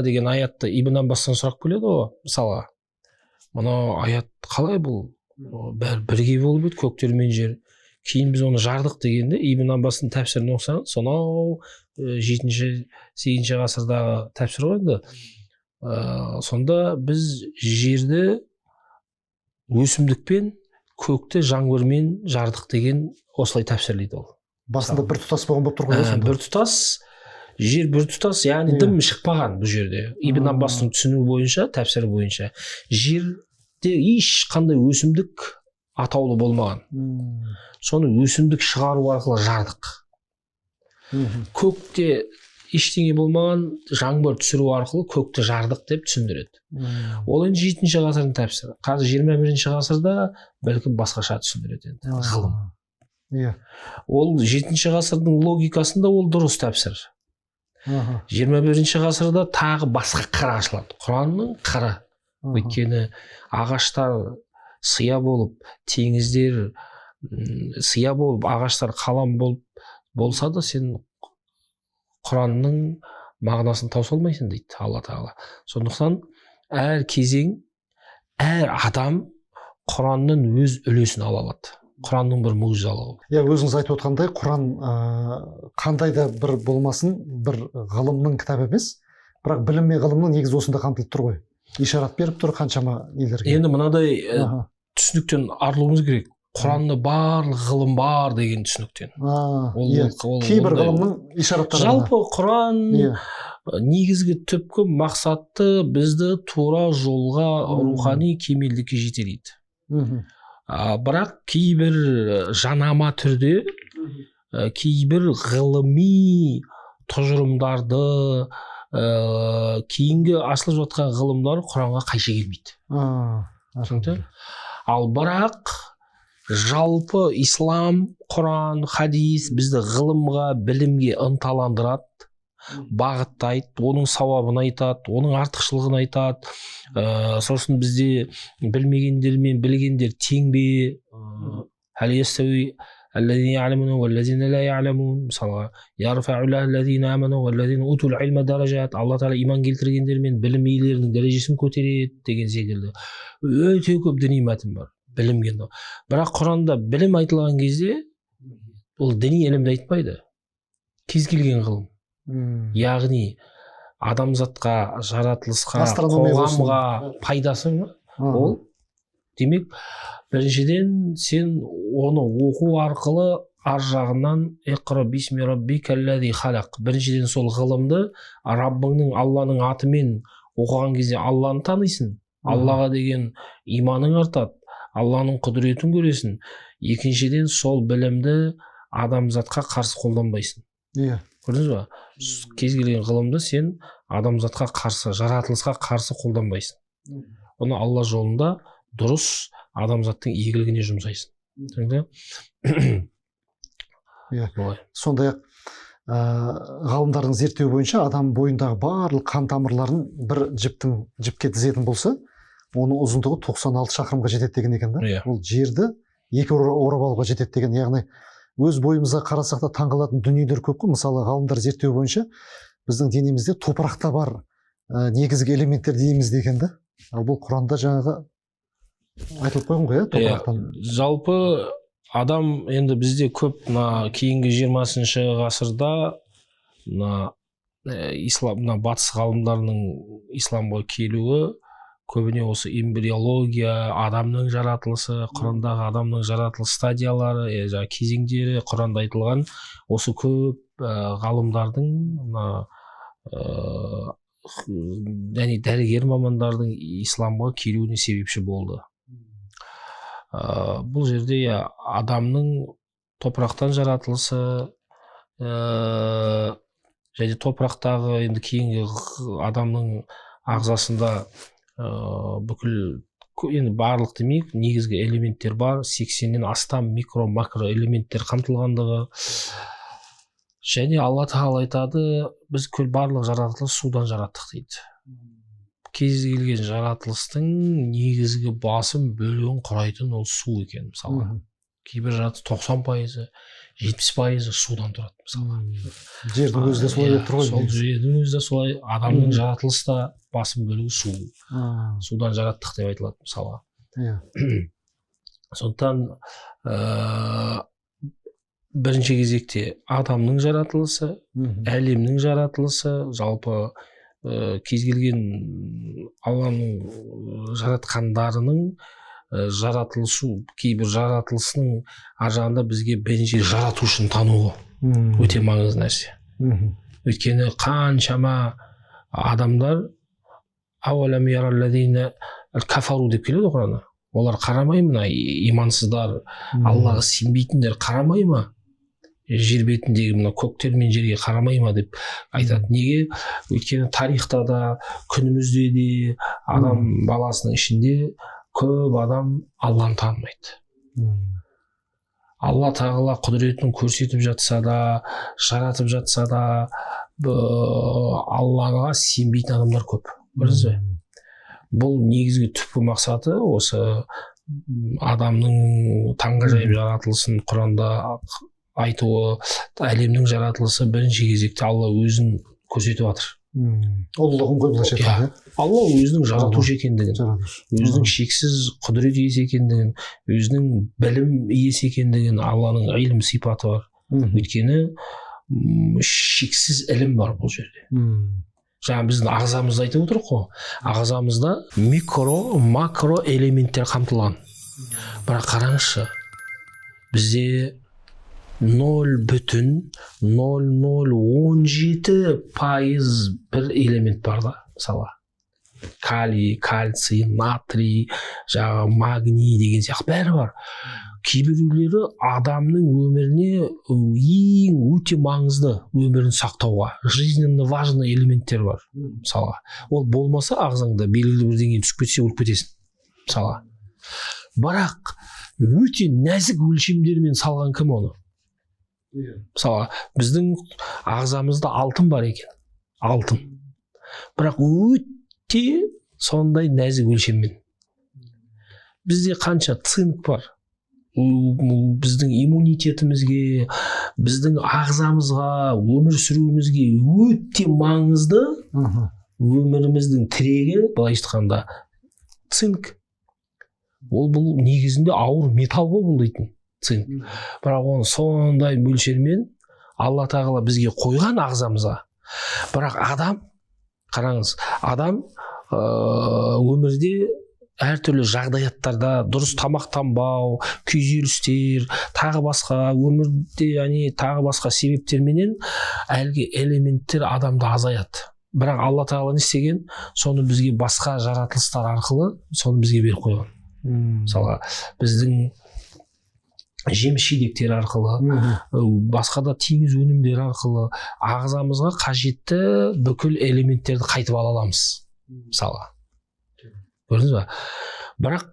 деген аятты Ибн Аббастан сұрақ келеді ғой, мысалға. Мына аят қалай бұл? Бәрі бірге болып еді, көктер мен жер. Кейін біз оны жардық дегенде, Ибн Аббастың тәпсірін оқысаңыз, сонау 7-8 ғасырдағы тәпсір ғой енді. Сонда біз жерді өсімдікпен, көкті жаңбырмен жардық деген осылай тәпсірлейді ол. Басында бір тұтас болған болып тұр ғой сонда. Бір тұтас, жер бір тұтас, яғни дым шықпаған бұл жерде. Ибн Аббастың түсінуі бойынша, тәпсірі бойынша, жерде ешқандай өсімдік атаулы болмаған. Соны өсімдік шығару арқылы жардық. Көкте ештеңе болмаған жаңбыр түсіру арқылы көкті жардық деп түсіндіреді. Ол енді 7-ші ғасырдың тәпсірі. Қазір 21-ші ғасырда бәлкім басқаша түсіндіреді енді ғылым. Иә. Ол 7-ші ғасырдың логикасында ол дұрыс тәпсір. 21-ші ғасырда тағы басқа қыры ашылады. Құранның қыры. Өйткені ағаштар сия болып, теңіздер сия болып, ағаштар қалам болса да сен Құранның мағынасын тауыса алмайсың дейді Алла Тағала. Сондықтан әр кезең, әр адам Құранның өз үлесін ала алады. Құранның бір мұғжизалығы. Иә, өзіңіз айтып отқандай, Құран қандай да бір болмасын, бір ғылымның кітабы емес, бірақ білім мен ғылымның негізі осында қамтылып тұр ғой. Ишарат беріп тұр қаншама елдерге. Енді мынадай түсініктен арылуымыз керек. Құранда барлық ғылым бар деген түсініктен. Кейбір ғылымның ишараттары. Жалпы Құран негізгі түпкі мақсаты бізді тура жолға, рухани кемелдікке жетелейді. Бірақ кейбір жанама түрде, кейбір ғылыми тұжырымдарды, кейінгі ашылып жатқан ғылымдар Құранға қайшы келмейді. Ал бірақ жалпы ислам, Құран, хадис бізді ғылымға, білімге ынталандырады, бағыттайды, оның сауабын айтады, оның артықшылығын айтады. Сосын бізде білмегендер мен білгендер тең бе? Мысалға, Алла Тағала иман келтіргендер мен білім иелерінің дәрежесін көтереді деген секілді өте көп діни мәтін бар. Білімген. Бірақ Құранда білім айтылған кезде ол діни ілімді айтпайды. Кез келген ғылым. Яғни адамзатқа, жаратылысқа, қоғамға пайдасы ма? Ол демек біріншіден сен оны оқу арқылы ар жағынан иқра бисми раббикаллази халақ. Біріншіден сол ғылымды Раббыңның, Алланың атымен оқыған кезде Алланы танисың. Аллаға деген иманың артады. Алланың құдіретін көресің. Екіншіден сол білімді адамзатқа қарсы қолданбайсың. Иә. Көрдіңіз ба? Кез келген ғылымды сен адамзатқа қарсы, жаратылысқа қарсы қолданбайсың. Оны Алла жолында дұрыс адамзаттың игілігіне жұмсайсың. Сондай-ақ ғалымдардың зерттеу бойынша адам бойындағы барлық қан тамырларын бір жіпке тізетін болса, оның ұзындығы 96 шақырымға жетеді деген екен да. Ол жерді 2 орап алуға жетеді деген. Яғни өз бойымызға қарасақ та таңғалатын дүниелер көп қой. Мысалы ғалымдар зерттеу бойынша біздің денемізде топырақта бар негізгі элементтер дейміз деген да. Ал бұл Құранда жаңағы айтылып қойған ғой, топырақтан. Жалпы адам енді бізде көп кейінгі 20-шы ғасырда батыс ғалымдарының исламға келуі көбіне осы эмбриология, адамның жаратылысы, Құрандағы адамның жаратылыс стадиялары, кезеңдері Құранда айтылған осы көп ғалымдардың және дәрігер мамандардың исламға келуіне себепші болды. Бұл жерде адамның топырақтан жаратылысы және топырақтағы енді кейінгі адамның ағзасында бүкіл енді барлық демейік, негізгі элементтер бар, 80-нен астам микро-макро элементтер қамтылғандығы. Және Алла Тағала айтады, біз барлық жаратылыс судан жараттық дейді. Кез келген жаратылыстың негізгі басым бөлігін құрайтын ол су екен, мысалы. Кейбір жаратылыс 90%, 70% судан тұрады, мысалы. Жердің өзі де солай болып тұр ғой. Сол жердің өзі де солай, адамның жаратылысы да басым бөлігі су. Судан жараттық деп айтылады, мысалға. Сондықтан бірінші кезекте адамның жаратылысы, әлемнің жаратылысы, жалпы кез келген Алланың жаратқандарының жаратылысы, кейбір жаратылысының ар жағында бізге бірінші жаратушыны тануы өте маңызды нәрсе. Өйткені қаншама адамдар ауалам яраллазина кафару деп келеді Құранда. Олар қарамай ма, имансыздар, Аллаға сенбейтіндер қарамай ма? жер бетіндегі мына көктер мен жерге қарамай ма деп айтады. Неге? Өйткені тарихта да күнімізде де адам баласының ішінде көп адам Алланы танымайды. Алла тағала құдіретін көрсетіп жатса да, жаратып жатса да, Аллаға сенбейтін адамдар көп. Білесіз бе? Бұл негізгі түпкі мақсаты осы адамның таңғажайып жаратылысын Құранда айтуы, әлемнің жаратылысы бірінші кезекте Алла өзін көрсетіп жатыр. Ұлылығын ғой былайша айтқанда. Алла өзінің жаратушы екендігін, өзінің шексіз құдірет иесі екендігін, өзінің білім иесі екендігін, Алланың илім сипаты бар. Өйткені шексіз ілім бар бұл жерде. Жаңа біздің ағзамызды айтып отырық қой. Ағзамызда микро, макро элементтер қамтылған. Бірақ қараңызшы, бізде 0,0017% бір элемент бар да, мысалы. Калий, кальций, натрий, жаңағы магний деген сияқты бәрі бар. Кейбіреулері адамның өміріне ең өте маңызды өмірін сақтауға жизненно важный элементтер бар. Мысалға, ол болмаса ағзаңда белгілі бір деңгейге түсіп кетсе өліп кетесің. Мысалға. Бірақ өте нәзік өлшемдермен салған кім оны? Мысалға, біздің ағзамызда алтын бар екен. Алтын. Бірақ өте сондай нәзік өлшеммен. Бізде қанша цинк бар? Біздің иммунитетімізге, біздің ағзамызға, өмір сүруімізге өте маңызды өміріміздің тірегі, былай айтқанда, цинк. Ол бұл негізінде ауыр металл ғой бұл дейтін цинк. Бірақ оны сондай мөлшермен Алла тағала бізге қойған ағзамызға. Бірақ адам, қараңыз, адам өмірде әртүрлі жағдаяттарда дұрыс тамақтанбау, күйзелістер, тағы басқа өмірде, тағы басқа себептерменен әлгі элементтер адамда азаяды. Бірақ Алла тағала не істеген? Соны бізге басқа жаратылыстар арқылы соны бізге беріп қойған. Мысалға, біздің жеміс-жидектер арқылы, басқа да теңіз өнімдері арқылы ағзамызға қажетті бүкіл элементтерді қайтып ала аламыз. Мысалға. Көрдіңіз ба? Бірақ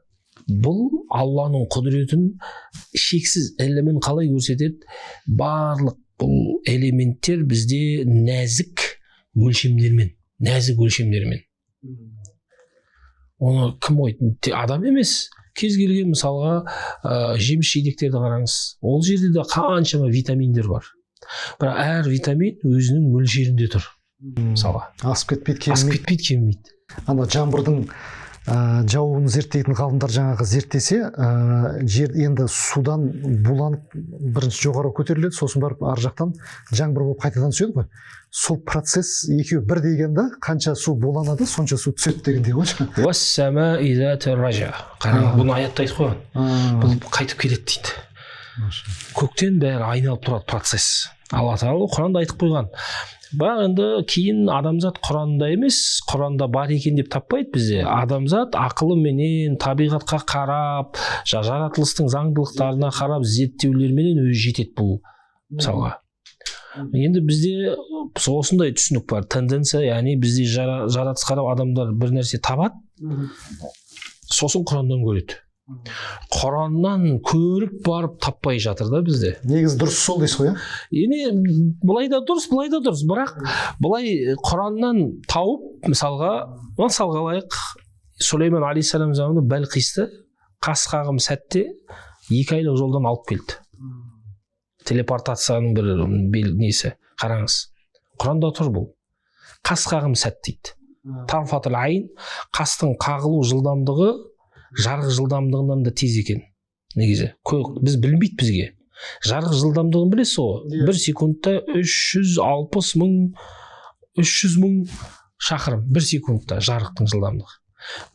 бұл Алланың құдіретін шексіз ілімін қалай көрсетеді? Барлық бұл элементтер бізде нәзік өлшемдермен. Оны кім қойды? Адам емес. Кез келген мысалға жеміс-жидектерді қараңыз. Ол жерде де қаншама витаминдер бар. Бірақ әр витамин өзінің мөлшерінде тұр. Мысалға. Асып кетпейді, кеммейді. Ана жаңбырдың жауын зерттейтін ғалымдар жаңағы зерттесе, жер енді судан буланып бірінші жоғары көтеріледі, сосын барып ар жақтан жаңбыр болып қайтадан түседі ғой. Сол процесс екеуі бір дегенде қанша су буланады, сонша су түседі дегендей ғой. Бұны аятта айтып қойған. Бұл қайтып келеді дейді. Көктен бәрі айналып тұрады процесс. Алла тағала Құранда айтып қойған. Бірақ енді кейін адамзат Құранда емес, Құранда бар екен деп таппайды бізде. Адамзат ақылыменен, табиғатқа қарап, жаратылыстың заңдылықтарына қарап, зерттеулерменен өзі жетеді бұл мысалға. Енді бізде осындай түсінік бар, тенденция, яғни бізде жаратылыс қарап адамдар бір нәрсе табады, сосын Құраннан көреді. Құраннан көріп барып таппай жатыр да бізде. Негізі дұрыс сол дейсіз ғой, былай да дұрыс, бірақ былай Құраннан тауып, мысалға алайық, Сулейман алейхиссалам заманында Бәлқисті қас қағым сәтте 2 айлық жолдан алып келді. Телепортацияның бір несі, қараңыз. Құранда тұр бұл. Қас қағым сәт дейді. Тарфатыл айын, қастың қағылу жылдамдығы жарық жылдамдығынан да тез екен. Негізі, біз білмейді бізге. Жарық жылдамдығын білесіз ғой? 1 секундта 300 мың шақырым. 1 секундта жарықтың жылдамдығы.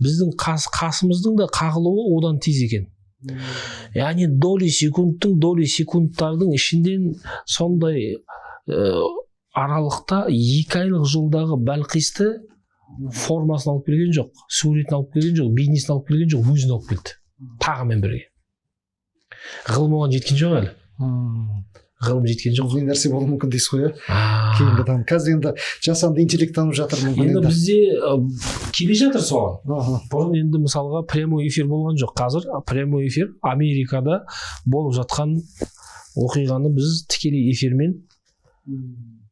Біздің қасымыздың да қағылуы одан тез екен. Яғни доли секундтардың ішінден сондай аралықта 2 айлық жолдағы Бәлқисті формасын алып келген жоқ, суретін алып келген жоқ, бейнесін алып келген жоқ, өзін алып келді. Тағымен бірге. Ғылым оған жеткен жоқ әлі. ғылым жеткен жоқ. не нәрсе болуы мүмкін дейсіз ғой, кейінгі адам. Қазір енді жасанды интеллект танып жатыр мүмкін. Енді бізде келе жатыр соған. Аха. Бұрын енді мысалға прямой эфир болған жоқ. Қазір прямой эфир Америкада болып жатқан оқиғаны біз тікелей эфирмен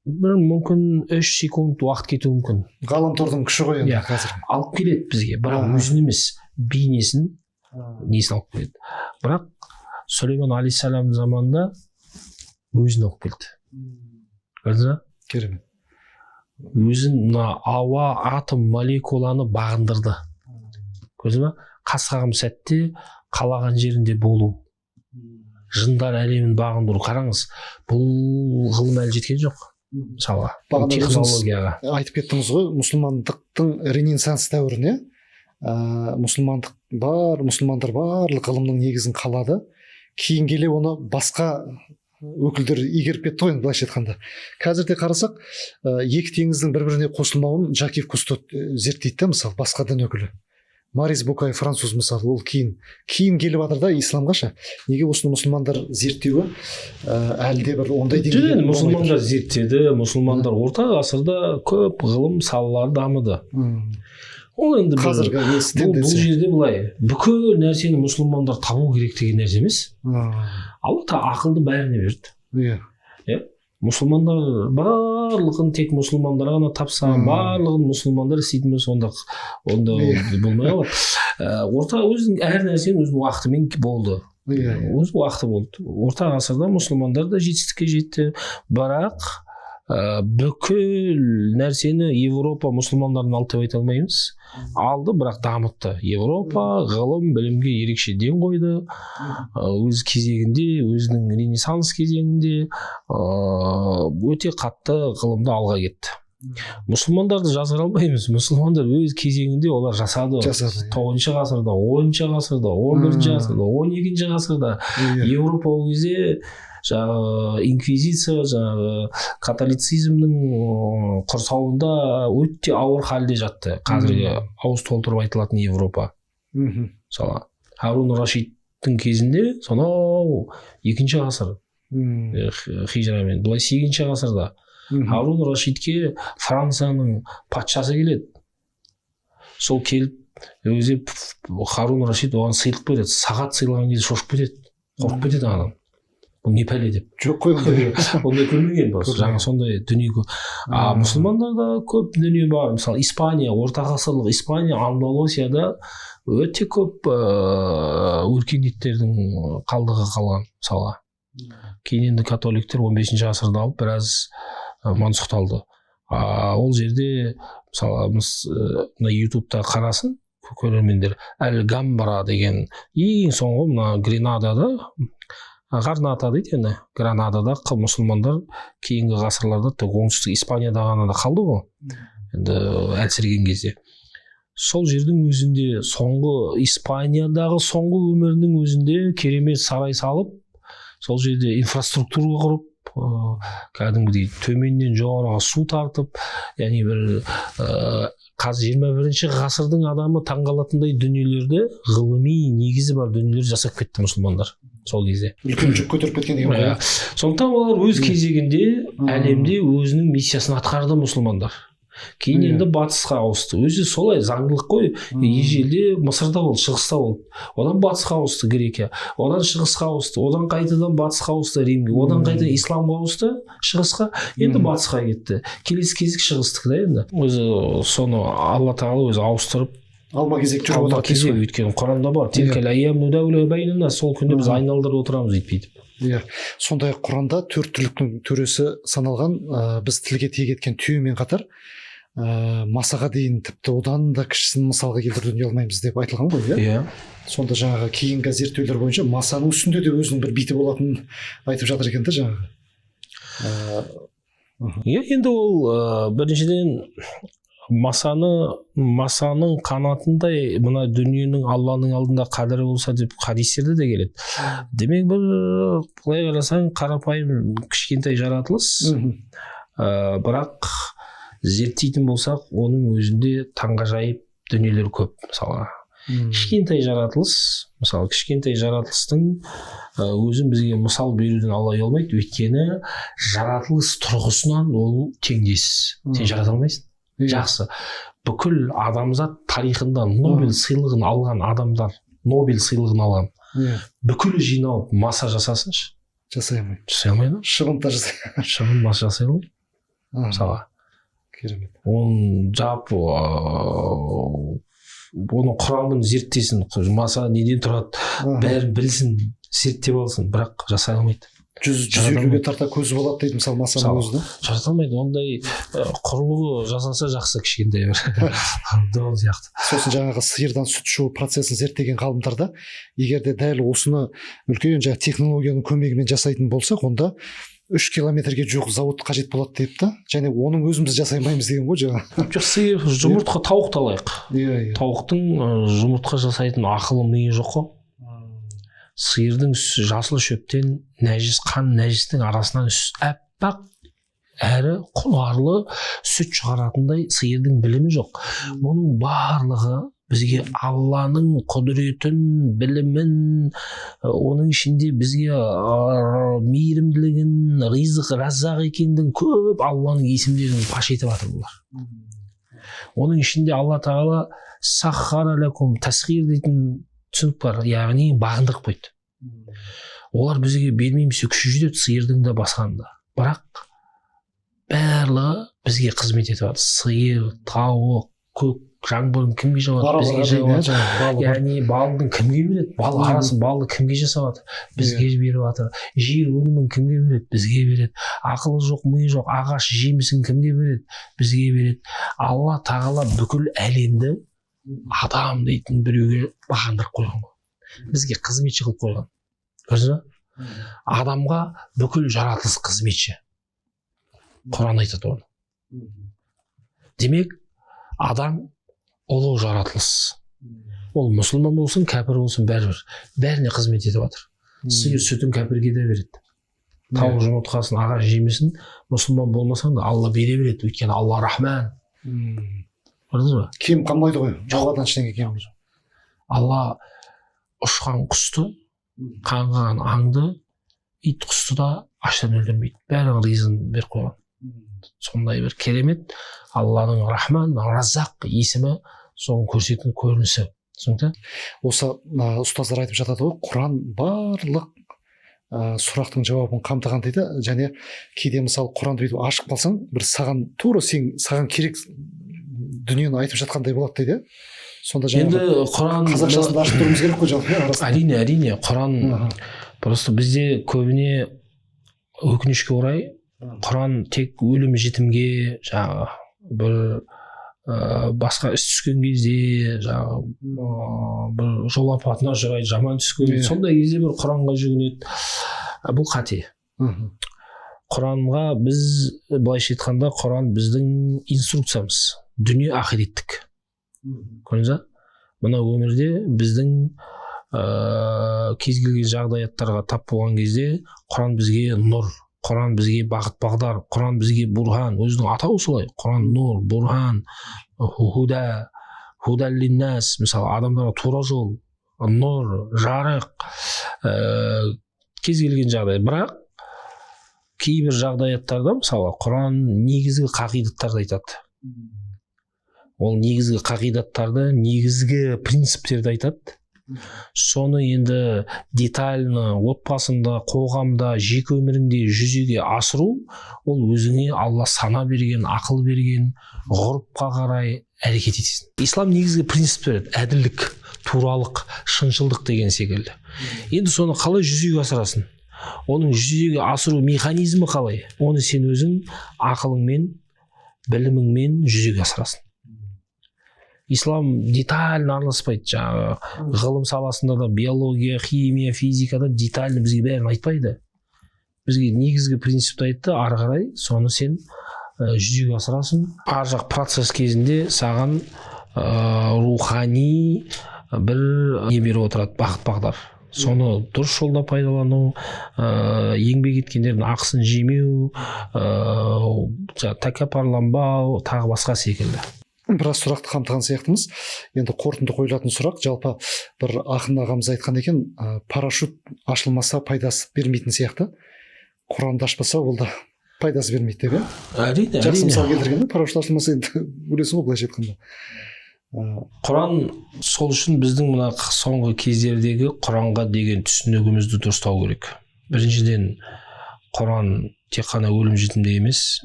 бір мүмкін 3 секунд уақыт кетуі мүмкін. Ғаламтордың күші ғой енді қазір. Алып келеді бізге, бірақ өзін емес, бейнесін, несін алып келеді. Бірақ Сүлеймен алейхиссалам заманында өзін алып келді. Көрдіңіз ба? Керемет. Өзін мына ауа, атом, молекуланы бағындырды. Көрдіңіз ба? Қас қағым сәтте қалаған жерінде болу. Жындар әлемін бағындыру. Қараңыз, бұл ғылым әлі жеткен жоқ. Мысалға, технологияға. Айтып кеттіңіз ғой, мұсылмандықтың ренессанс дәуіріне мұсылмандар барлық ғылымның негізін қалады. Кейін келе оны басқа өкілдер игеріп кетті ғой, былайша айтқанда. Қазірде қарасақ, екі теңіздің бір-біріне қосылмауын Жакив Кусто зерттейді, мысалы, басқа дін өкілі. Марис Букай француз, мысалы, ол кейін келіп жатыр да исламға ше. Неге осыны мұсылмандар зерттеуі әлі де бір ондай деңгейде? Мұсылмандар зерттеді, мұсылмандар орта ғасырда көп ғылым салалары дамыды. Ол енді қазіргі бұл жерде былай, бүкіл нәрсені мұсылмандар табу керек деген нәрсе емес. Алла тағала ақылды бәріне берді. Иә. Мұсылмандар барлығын тек мұсылмандар ғана тапса, барлығын мұсылмандар істейтін болса, онда болмай қалады. Орта өзінің әр нәрсенің өзінің уақытымен болды. Өз уақыты болды. Орта ғасырда мұсылмандар да жетістікке жетті, бірақ бүкіл нәрсені Европа мұсылмандардың алды деп айта алмаймыз. Алды, бірақ дамытты. Европа ғылым, білімге ерекше ден қойды. Өз кезегінде, өзінің ренессанс кезеңінде өте қатты ғылымда алға кетті. Мұсылмандарды жазғыра алмаймыз. Мұсылмандар өз кезеңінде олар жасады. 9-шы ғасырда, 10-шы ғасырда, 11-ші ғасырда, 12-ші ғасырда. Европа ол кезде жаңағы инквизиция, жаңағы католицизмнің құрсауында өте ауыр халде жатты. Қазіргі ауыз толтырып айтылатын Европа. Мысалы, Харун Рашидтің кезінде, сонау 2-ші ғасыр хижрамен, былай 8-ші ғасырда Харун Рашидке Францияның патшасы келеді. Сол келіп, өзі Харун Рашид оған сыйлық береді. Сағат сыйлаған кезде шошып кетеді, қорқып кетеді адам. Бұл не пәле деп. Жоқ қой, ондай көрмеген бас. Жаңа сондай дүние. Мұсылмандарда көп дүние бар. Мысалы, Испания, орта ғасырлық Испания, Андалусияда өте көп өркениеттердің қалдығы қалған, мысалға. Кейін енді католиктер 15-ші ғасырда алып біраз мансұқталды. Ол жерде, мысалы, ютубта қарасын, көрермендер, Әл-Гамбра деген ең соңғы мына Гренадада, Гарната дейді енді, Гранадада мұсылмандар кейінгі ғасырларда оңтүстік Испанияда ғана да қалды ғой, енді әлсіреген кезде. Сол жердің өзінде Испаниядағы соңғы өмірінің өзінде керемет сарай салып, сол жерде инфраструктура құрып, кәдімгідей төменнен жоғарыға су тартып, яғни бір қазір 21-ші ғасырдың адамы таңғалатындай дүниелерді, ғылыми негізі бар дүниелер жасап кетті мұсылмандар сол кезде. Үлкен жүк көтеріп кеткен деген ғой. Сондықтан олар өз кезегінде әлемде өзінің миссиясын атқарды мұсылмандар. Кейін енді батысқа ауысты. Өзі солай заңдылық қой. Ежелде Мысырда болды, шығыста болды. Одан батысқа ауысты Грекия. Одан шығысқа ауысты. Одан қайтадан батысқа ауысты Римге. Одан қайтадан исламға ауысты шығысқа. Енді батысқа кетті. Келесі кезек шығыстық да енді. Өзі соны Алла тағала өзі ауыстырып алма-кезек жүріп отырады. Өйткені Құранда бар. Сол күнде біз айналдырып отырамыз дейді. Иә. Сондай Құранда төрт түліктің төресі саналған, біз тілге тиек еткен түйемен қатар масаға дейін тіпті одан да кішісін мысалға келтіруден ұялмаймыз деп айтылған ғой, иә? Сонда жаңағы кейінгі зерттеулер бойынша масаның үстінде де өзінің бір биті болатынын айтып жатыр екен да жаңағы. Иә, енді ол біріншіден масаның қанатындай мына дүниенің Алланың алдында қадірі болса деп хадистерде де келеді. Демек бір былай қарасаң қарапайым кішкентай жаратылыс, бірақ зерттейтін болсақ, оның өзінде таңғажайып дүниелер көп. Мысалы, Кішкентай жаратылыс, мысалы кішкентай жаратылыстың өзін бізге мысал беруден Алла ұялмайды, өйткені жаратылыс тұрғысынан ол теңдессіз. Сен жарата алмайсың. Жақсы. Бүкіл адамзат тарихында Нобель сыйлығын алған адамдар, Нобель сыйлығын алған, бүкілі жиналып маса жасасыншы. Жасай алмайды. Жасай алмайды. Шығын та жасай. Шығын маса жасай алмайды. Мысалға. Керемет. Оның жалпы оның құрамын зерттесін, маса неден тұрады, бәрін білсін, зерттеп алсын, бірақ жасай алмайды. 150-ге тарта көзі болады дейді, мысалы масаның өзі да. Жарата алмайды. Ондай құрылғы жасаса жақсы кішкентай бір. Дон сияқты. Сосын жаңағы сиырдан сүт шығу процесін зерттеген ғалымдар да, егер де дәл осыны үлкен жаңағы технологияның көмегімен жасайтын болсақ, онда 3 километрге жуық завод қажет болады деп та, және оның өзіміз жасай алмаймыз деген ғой жаңа. Жоқ, сиыр, жұмыртқа, тауықты алайық. Тауықтың жұмыртқа жасайтын ақылы миы жоқ қой. Сиырдың жасыл шөптен нәжіс, қан нәжістің арасынан әппақ әрі құнарлы сүт шығаратындай сиырдың білімі жоқ. Мұның барлығы бізге Алланың құдіретін, білімін, оның ішінде бізге мейірімділігін, ризық, раззақ екендігін көп Алланың есімдерін паш етіп жатыр бұлар. Оның ішінде Алла Тағала саххара лакум тасхир дейтін түсінік бар, яғни бағындырып қойды. Олар бізге бермеймесе күші жетеді, сиырдың да басқанда. Бірақ барлығы бізге қызмет етіп жатыр. Сиыр, тауық, көк, жаңбырын кімге жауады? Бізге жауады. Яғни балдың кімге береді? Бал арасын балды кімге жасап жатыр? Бізге беріп жатыр. Жер өнімін кімге береді? Бізге береді. Ақылы жоқ, миы жоқ, ағаш жемісін кімге береді? Бізге береді. Алла Тағала бүкіл әлемді адам дейтін біреуге бағындырып қойған ғой. Бізге қызметші қылып қойған. Көрдіңіз бе? Адамға бүкіл жаратылыс қызметші. Құран айтады оны. Демек, адам ұлы жаратылыс. Ол мұсылман болсын, кәпір болсын, бәрібір. Бәріне қызмет етіп жатыр. Сиыр сүтін кәпірге де береді. Тауық жұмыртқасын, ағаш жемесін мұсылман болмасаң да Алла бере береді. Өйткені Алла рахман. Көрдіңіз бе? Кем қалмайды ғой. Жоғардан ештеңе кем жоқ. Алла ұшқан құсты, қаңғыған аңды, ит құсты да аштан өлтірмейді. Бәрін ризын беріп қойған. Сондай бір керемет Алланың рахман, раззақ есімі соның көрсететін көрінісі. Түсінікті? Осы ұстаздар айтып жатады ғой, Құран барлық сұрақтың жауабын қамтыған дейді, және кейде мысалы Құранды бүйтіп ашып қалсаң, бір саған тура саған керек дүниені айтып жатқандай болады дейді. Сонда енді Құран қазақшасын ашып тұруымыз керек қой жалпы. Әрине, Құран просто бізде көбіне өкінішке орай Құран тек өлім жетімге, жаңағы бір басқа іс түскен кезде, жаңағы бір жол апатына ұшырайды, жаман түскен, сондай кезде бір Құранға жүгінеді. Бұл қате. Құранға біз былайша айтқанда Құран біздің инструкциямыз, дүние ақиреттік. Көрдіңіз бе? Мына өмірде біздің кез келген жағдаяттарға тап болған кезде Құран бізге нұр, Құран бізге бағыт бағдар, Құран бізге бурхан, өзінің атауы солай. Құран нұр, бурхан, худа, худаллиннас, мысалы адамдарға тура жол, нұр, жарық, кез келген жағдай. Бірақ кейбір жағдаяттарда мысалы Құран негізгі қағидаттарды айтады. Ол негізгі қағидаттарды, негізгі принциптерді айтады. Соны енді детально отбасында, қоғамда, жеке өміріңде жүзеге асыру, ол өзіңе Алла сана берген, ақыл берген, ғұрыпқа қарай әрекет етесің. Ислам негізгі принцип береді: әділдік, туралық, шыншылдық деген секілді. Енді соны қалай жүзеге асырасың? Оның жүзеге асыру механизмі қалай? Оны сен өзің ақылыңмен, біліміңмен жүзеге асырасың. Ислам детально араласпайды. Жаңағы ғылым саласында да, биология, химия, физикада детально бізге бәрін айтпайды. Бізге негізгі принципті айтты, ары қарай соны сен жүзеге асырасың. Ар жақ процесс кезінде саған рухани бір не беріп отырады, бағыт бағдар. Соны дұрыс жолда пайдалану, еңбек еткендердің ақысын жемеу, тәкаппарланбау, тағы басқа секілді. біраз сұрақты қамтыған сияқтымыз. Енді қорытынды қойылатын сұрақ, жалпы бір ақын ағамыз айтқан екен, парашют ашылмаса пайдасы бермейтін сияқты, Құранды ашпаса ол да пайдасы бермейді деп. Әрине, жақсы мысал келтірген, парашют ашылмаса енді өлесің ғой былайша айтқанда. Құран сол үшін біздің мына соңғы кездердегі Құранға деген түсінігімізді дұрыстау керек. Біріншіден, Құран тек қана өлім жітімде емес,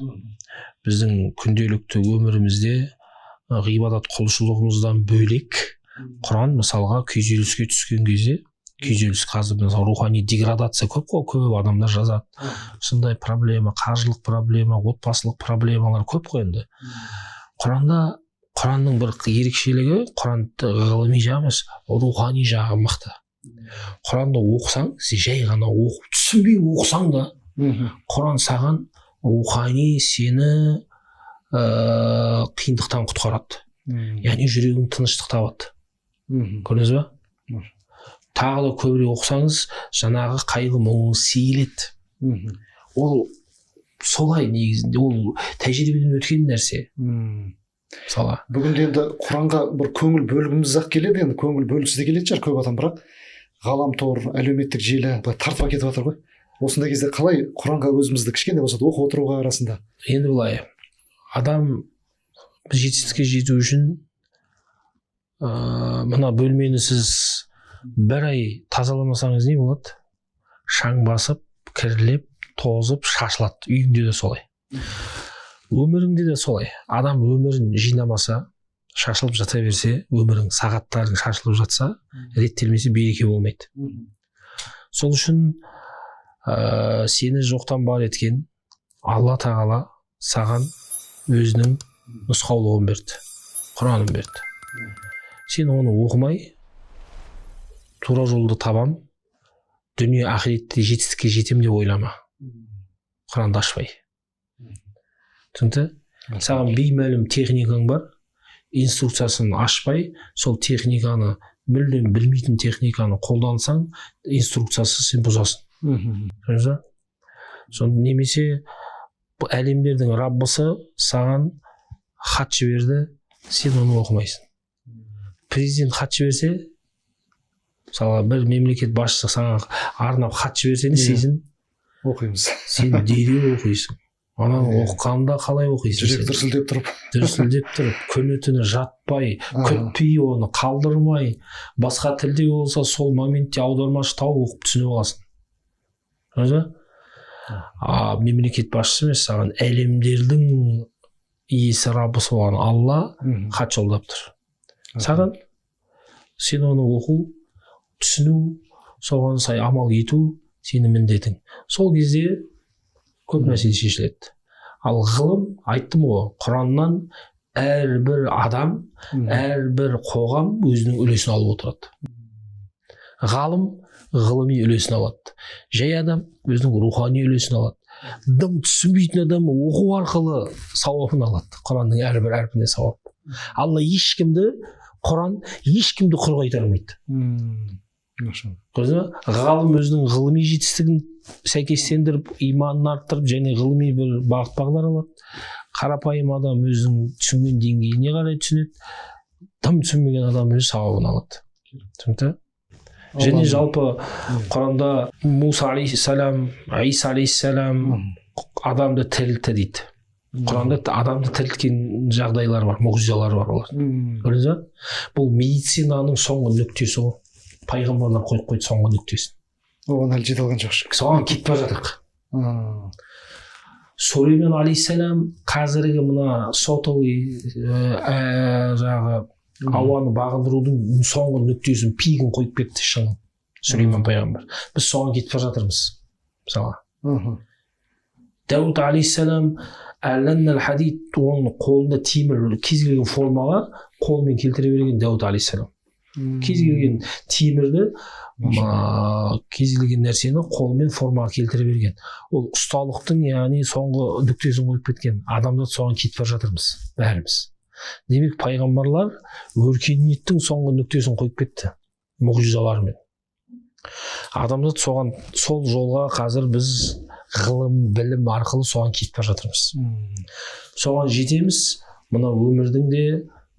біздің күнделікті өмірімізде ғибадат құлшылығымыздан бөлек Құран мысалға күйзеліске түскен кезде, күйзеліс қазір мысалы рухани деградация көп қой, көп адамдар жазады. Сондай проблема, қаржылық проблема, отбасылық проблемалар көп қой енді. Құранның бір ерекшелігі, Құранды ғылыми жағы емес, рухани жағы мықты. Құранды оқысаң, сен жай ғана оқып, түсінбей оқысаң да, Құран саған рухани сені қиындықтан құтқарады. Яғни жүрегің тыныштық табады. Көрдіңіз ба? Тағы да көбірек оқысаңыз, жаңағы қайғы мұңыңыз сейіледі. Ол солай негізінде, ол тәжірибеден өткен нәрсе. Мысалы бүгінде енді Құранға бір көңіл бөлгіміз ақ келеді, енді көңіл бөлгісі де келетін шығар көп адам, бірақ ғаламтор, әлеуметтік желі тартып кетіп жатыр ғой. Осындай кезде қалай Құранға өзімізді кішкене болса да оқып отыруға арасында? Енді былай, адам жетістікке жету үшін мына бөлмені сіз бір ай тазаламасаңыз не болады? Шаң басып, кірлеп, тозып, шашылады. Үйіңде де солай. Өміріңде де солай. Адам өмірін жинамаса, шашылып жата берсе, өмірің сағаттардың шашылып жатса, реттелмесе береке болмайды. Сол үшін сені жоқтан бар еткен Алла тағала саған өзінің нұсқаулығын берді, Құранын берді. Сен оны оқымай, тура жолды табам, дүние ақиретте жетістікке жетем деп ойлама. Құранды ашпай. Түсінді? Саған беймәлім техникаң бар, инструкциясын ашпай, сол техниканы, мүлдем білмейтін техниканы қолдансаң, инструкциясы сен бұзасың. Сонда немесе әлемдердің Раббысы саған хат жіберді, сен оны оқымайсың. Президент хат жіберсе, мысалы бір мемлекет басшысы саған арнап хат жіберсе, сен оқимыз. Сен дереу оқисың. Ананы оқығанда қалай оқисың? Жүрек дүрсілдеп тұрып, күні-түні жатпай, күтпей, оны қалдырмай, басқа тілде болса сол моментте аудармашы тауып оқып түсініп аласың. Мемлекет басшысы емес, саған әлемдердің иесі Раббысы болған Алла хат жолдап тұр. Саған сен оны оқу, түсіну, соған сай амал ету сенің міндетің. Сол кезде көп мәселе шешіледі. Ал ғылым, айттым ғой, Құраннан әрбір адам, әрбір қоғам өзінің үлесін алып отырады. Ғалым ғылыми үлесін алады. Жай адам өзінің рухани үлесін алады. Дым түсінбейтін адам оқу арқылы сауабын алады. Құранның әрбір әрпіне сауап. Алла Құран ешкімді құр қайтармайды. Ғалым өзінің ғылыми жетістігін сәйкестендіріп, иманын арттырып, және ғылыми бір бағыт бағдар алады. Қарапайым адам өзінің түсінген деңгейіне қарай түсінеді. Дым түсінбеген адам өз сауабын алады. Түсінікті? Және жалпы Құранда Муса алейхиссалам, Иса алейхиссалам адамды тірілтті дейді. Құранда адамды тірілткен жағдайлар бар, мұғжизалар бар олар. Көрдіңіз бе? Бұл медицинаның соңғы нүктесі ғой. Пайғамбарлар қойып қойды соңғы нүктесін. Оған әлі жете алған жоқ. Соған кетіп бара жатырмық. Сулеймен алейхиссалам қазіргі мына сотовый жағы ауаны бағындырудың соңғы нүктесін, пигін қойып кетті шыңын. Сулеймен пайғамбар. Біз соған кетіп бара жатырмыз. Мысалы. Дауд алейхиссалам әлләннәл хадид, оның қолында темір кез келген формаға қолмен келтіре берген Дауд алейхиссалам. Кез келген темірді, кез келген нәрсені қолмен формаға келтіре берген. Ол ұсталықтың, яғни соңғы нүктесін қойып кеткен. Адамзат соған кетіп бара жатырмыз, бәріміз. Демек, пайғамбарлар өркениеттің соңғы нүктесін қойып кетті, мұғжизаларымен. Адамзат соған, сол жолға қазір біз ғылым, білім арқылы соған кетіп бара жатырмыз. Соған жетеміз, мына өмірдің де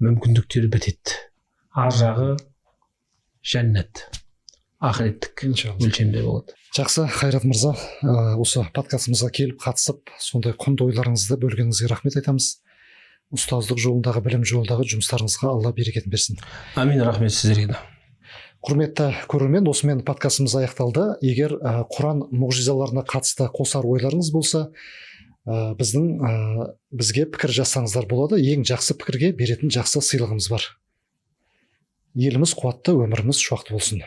мүмкіндіктері бітеді. Ар жағы жәннат, ақыреттік өлшемде болады. Жақсы, Қайрат мырза, осы подкастымызға келіп қатысып, сондай құнды ойларыңызды бөлгеніңізге рахмет айтамыз. Ұстаздық жолындағы, білім жолындағы жұмыстарыңызға Алла берекетін берсін. Амин, рахмет сіздерге де. Құрметті көрермен, осымен подкастымыз аяқталды. Егер Құран мұғжизаларына қатысты қосар ойларыңыз болса, бізге пікір жазсаңыздар болады. Ең жақсы пікірге беретін жақсы сыйлығымыз бар. Еліміз қуатты, өміріміз шуақты болсын.